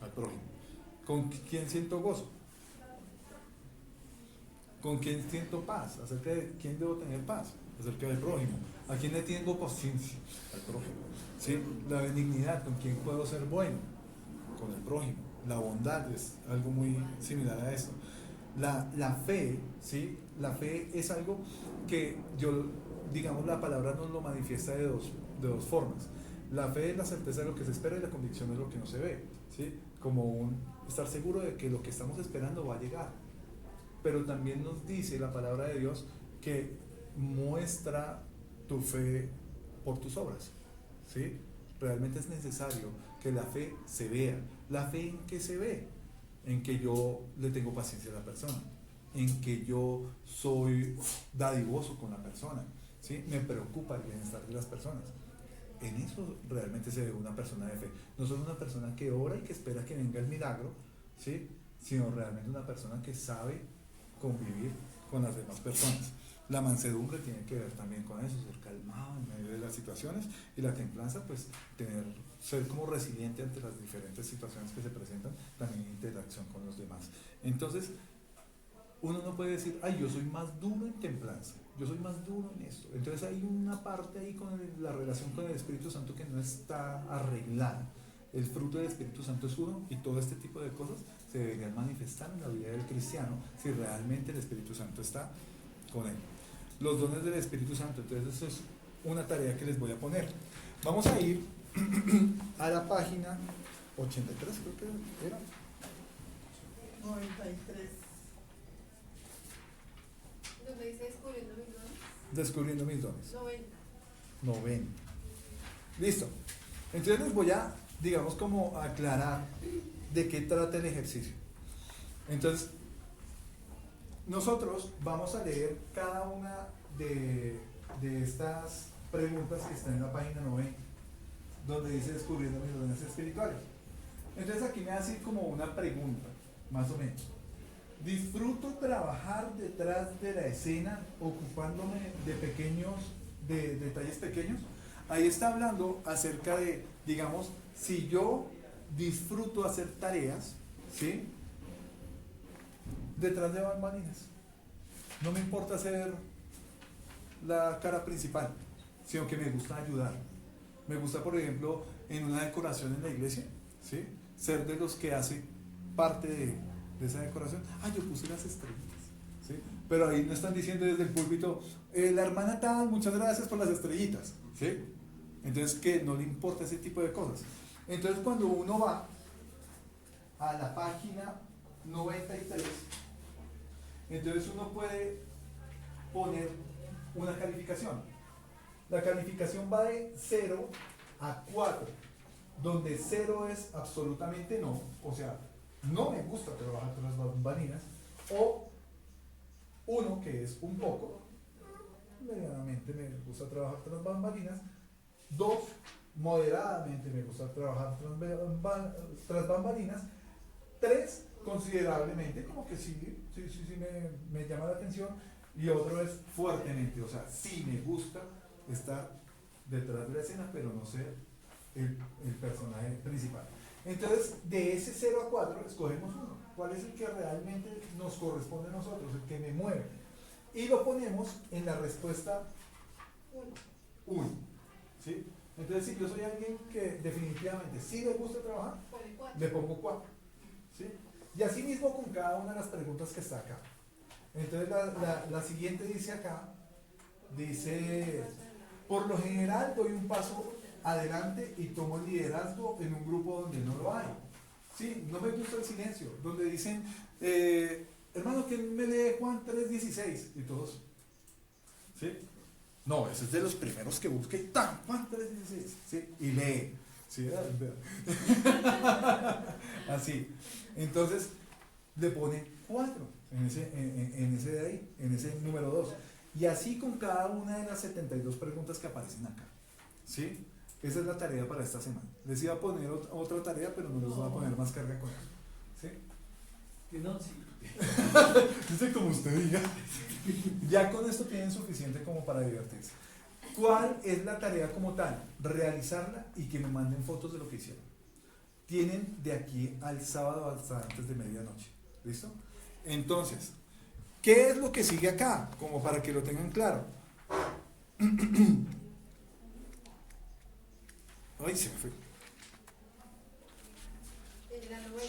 Al prójimo. ¿Con quién siento gozo? ¿Con quién siento paz? ¿Acerca de quién debo tener paz? Acerca del prójimo. ¿A quién le tengo paciencia? Al prójimo. ¿Sí? La benignidad, ¿con quién puedo ser bueno? Con el prójimo. La bondad es algo muy similar a esto. La fe, ¿sí? La fe es algo que yo, digamos, la palabra nos lo manifiesta de dos formas. La fe es la certeza de lo que se espera y la convicción es lo que no se ve, ¿sí? Como estar seguro de que lo que estamos esperando va a llegar. Pero también nos dice la palabra de Dios que muestra tu fe por tus obras, ¿sí? Realmente es necesario que la fe se vea. ¿La fe en qué se ve? En que yo le tengo paciencia a la persona, en que yo soy dadivoso con la persona, ¿sí? Me preocupa el bienestar de las personas. En eso realmente se ve una persona de fe. No solo una persona que ora y que espera que venga el milagro, ¿sí? Sino realmente una persona que sabe convivir con las demás personas. La mansedumbre tiene que ver también con eso, ser calmado en medio de las situaciones, y la templanza, pues ser como resiliente ante las diferentes situaciones que se presentan, también interacción con los demás. Entonces, uno no puede decir, ay, yo soy más duro en templanza, yo soy más duro en esto. Entonces hay una parte ahí con la relación con el Espíritu Santo que no está arreglada. El fruto del Espíritu Santo es uno, y todo este tipo de cosas se deberían manifestar en la vida del cristiano si realmente el Espíritu Santo está con él. Los dones del Espíritu Santo, entonces eso es una tarea que les voy a poner. Vamos a ir a la página 83, creo que era. 93. Donde dice descubriendo mis dones. Descubriendo mis dones. 90. 90. Listo. Entonces les voy a, digamos, como aclarar de qué trata el ejercicio. Entonces, nosotros vamos a leer cada una de estas preguntas que están en la página 90, donde dice descubriendo mis dones espirituales. Entonces aquí me hace como una pregunta, más o menos. ¿Disfruto trabajar detrás de la escena ocupándome de detalles pequeños? Ahí está hablando acerca de, digamos, si yo disfruto hacer tareas, ¿sí? Detrás de bambalinas. No me importa ser la cara principal, sino que me gusta ayudar. Me gusta, por ejemplo, en una decoración en la iglesia, ¿sí? Ser de los que hace parte de esa decoración. Ah, yo puse las estrellitas, ¿sí? Pero ahí no están diciendo desde el púlpito, la hermana tal, muchas gracias por las estrellitas, ¿sí? Entonces, que no le importa ese tipo de cosas. Entonces, cuando uno va a la página 93, entonces uno puede poner una calificación. La calificación va de 0 a 4, donde 0 es absolutamente no, o sea, no me gusta trabajar con las bambalinas, o 1, que es un poco, medianamente me gusta trabajar con las bambalinas, 2, moderadamente me gusta trabajar tras bambalinas, 3, considerablemente, como que sí me llama la atención, y otro es fuertemente, o sea, sí me gusta estar detrás de la escena, pero no ser el personaje principal. Entonces, de ese 0 a 4, escogemos uno. ¿Cuál es el que realmente nos corresponde a nosotros, el que me mueve? Y lo ponemos en la respuesta 1. ¿Sí? Entonces, si yo soy alguien que definitivamente sí le gusta trabajar, le pongo 4. ¿Sí? Y así mismo con cada una de las preguntas que está acá. Entonces la siguiente dice acá, dice, por lo general doy un paso adelante y tomo el liderazgo en un grupo donde no lo hay. Sí, no me gusta el silencio, donde dicen, hermano, ¿quién me lee Juan 3:16? Y todos, ¿sí? No, ese es de los primeros que busqué, ¡tan! Juan 3:16, ¿sí? Y lee. ¿Sí? Así. Entonces, le pone 4 en ese de ahí, en ese número 2. Y así con cada una de las 72 preguntas que aparecen acá. ¿Sí? Esa es la tarea para esta semana. Les iba a poner otra tarea, pero no les voy a poner más carga con eso. ¿Sí? Que no, sí. Dice como usted diga. Ya con esto tienen suficiente como para divertirse. ¿Cuál es la tarea como tal? Realizarla y que me manden fotos de lo que hicieron. Tienen de aquí al sábado hasta antes de medianoche. ¿Listo? Entonces, ¿qué es lo que sigue acá? Como para que lo tengan claro. Ay, se me fue. La 90.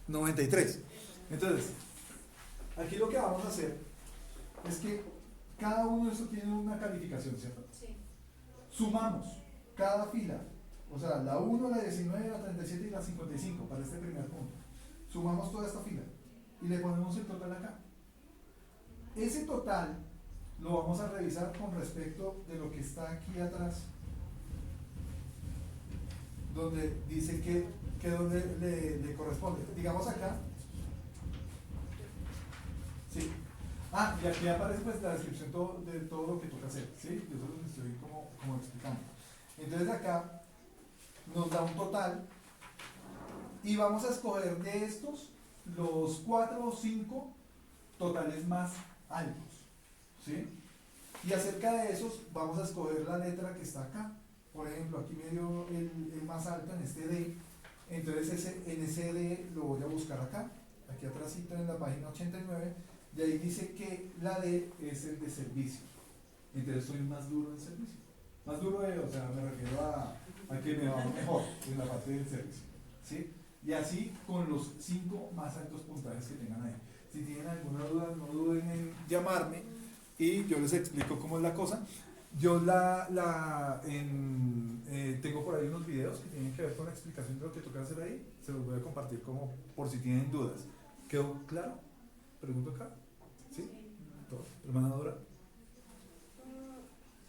93. Entonces, aquí lo que vamos a hacer es que cada uno de estos tiene una calificación, ¿cierto? Sí. Sumamos cada fila, o sea, la 1, la 19, la 37 y la 55 para este primer punto. Sumamos toda esta fila y le ponemos el total acá. Ese total lo vamos a revisar con respecto de lo que está aquí atrás, donde dice que donde le corresponde. Digamos acá. Sí. Y aquí aparece pues la descripción de todo lo que toca hacer, ¿sí? Yo solo les estoy como explicando. Entonces acá nos da un total y vamos a escoger de estos los 4 o 5 totales más altos, ¿sí? Y acerca de esos vamos a escoger la letra que está acá. Por ejemplo, aquí me dio el más alto en este D, entonces en ese D lo voy a buscar acá, aquí atrásito en la página 89, y ahí dice que la D es el de servicio. Entonces soy más duro en servicio. Más duro, o sea, me refiero a que me va mejor en la parte del servicio, ¿sí? Y así con los 5 más altos puntajes que tengan ahí. Si tienen alguna duda, no duden en llamarme y yo les explico cómo es la cosa. Yo tengo por ahí unos videos que tienen que ver con la explicación de lo que toca hacer ahí. Se los voy a compartir como por si tienen dudas. ¿Quedó claro? ¿Pregunto acá? ¿Sí? ¿Todo? ¿Hermana Dora?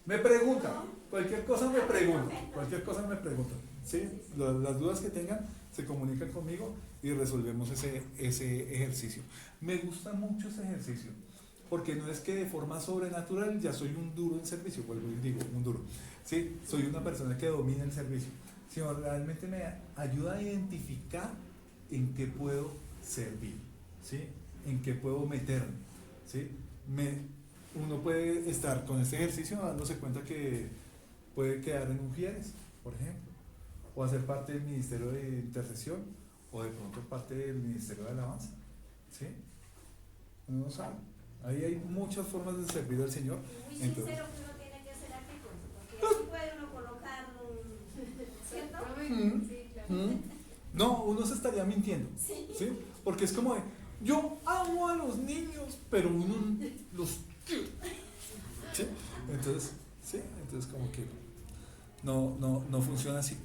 Me preguntan. Cualquier cosa me preguntan. ¿Sí? Las dudas que tengan se comunican conmigo y resolvemos ese ejercicio. Me gusta mucho ese ejercicio. Porque no es que de forma sobrenatural ya soy un duro en servicio, vuelvo y digo, un duro. ¿Sí? Soy una persona que domina el servicio, sino realmente me ayuda a identificar en qué puedo servir, ¿sí? En qué puedo meterme, ¿sí? Uno puede estar con este ejercicio dándose cuenta que puede quedar en Ujieres, por ejemplo, o hacer parte del Ministerio de Intercesión, o de pronto parte del Ministerio de Alabanza, ¿sí? Uno no sabe. Ahí hay muchas formas de servir al Señor. Muy sincero que uno tiene que hacer aquí, porque así puede uno colocar ¿cierto? Sí, claro. No, uno se estaría mintiendo, ¿sí? Porque es como de, yo amo a los niños, pero uno los quiere, ¿sí? Entonces como que no funciona así.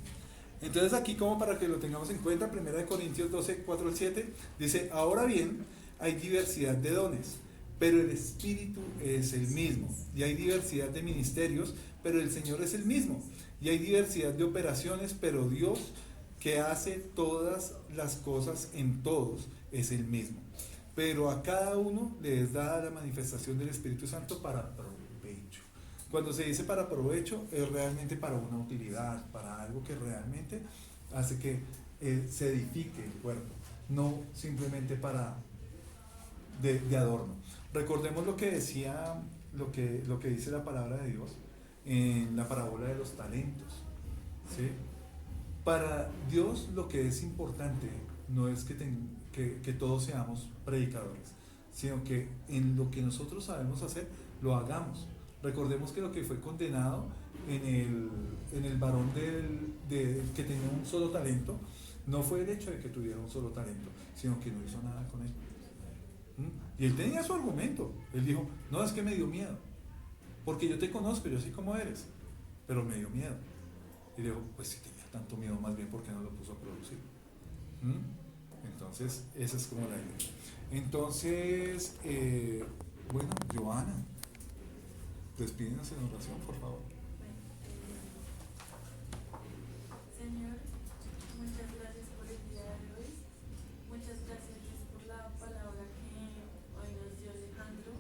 Entonces aquí, como para que lo tengamos en cuenta, 1 Corintios 12, 4 al 7, dice, ahora bien, hay diversidad de dones, pero el Espíritu es el mismo. Y hay diversidad de ministerios, pero el Señor es el mismo. Y hay diversidad de operaciones, pero Dios, que hace todas las cosas en todos, es el mismo. Pero a cada uno le es dada la manifestación del Espíritu Santo para provecho. Cuando se dice para provecho, es realmente para una utilidad, para algo que realmente hace que se edifique el cuerpo, no simplemente para de adorno. Recordemos lo que decía, lo que dice la palabra de Dios en la parábola de los talentos, ¿sí? Para Dios lo que es importante no es que todos seamos predicadores, sino que en lo que nosotros sabemos hacer, lo hagamos. Recordemos que lo que fue condenado en el varón que tenía un solo talento, no fue el hecho de que tuviera un solo talento, sino que no hizo nada con él. Y él tenía su argumento. Él dijo, no, es que me dio miedo, porque yo te conozco, yo sé cómo eres, pero me dio miedo. Y digo, pues si tenía tanto miedo, más bien, ¿por qué no lo puso a producir? Entonces, esa es como la idea. Entonces, bueno, Joana, despídenos en oración, por favor. Señor, muchas gracias por el día de hoy. Muchas gracias por la palabra que hoy nos dio Alejandro.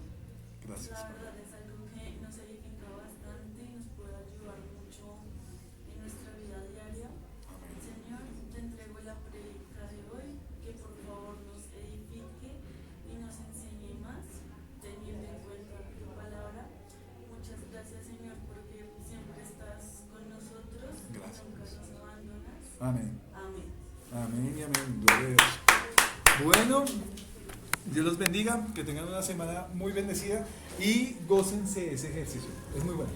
Gracias. La verdad es algo que nos edifica bastante y nos puede ayudar mucho en nuestra vida diaria. Señor, te entrego la predica de hoy, que por favor nos edifique y nos enseñe más, teniendo en cuenta tu palabra. Muchas gracias, Señor, porque siempre estás con nosotros. Gracias. Nunca nos abandonas. Amén. Amén. Amén y amén. Gloria a Dios. Bueno, Dios los bendiga, que tengan una semana muy bendecida y gócense ese ejercicio. Es muy bueno.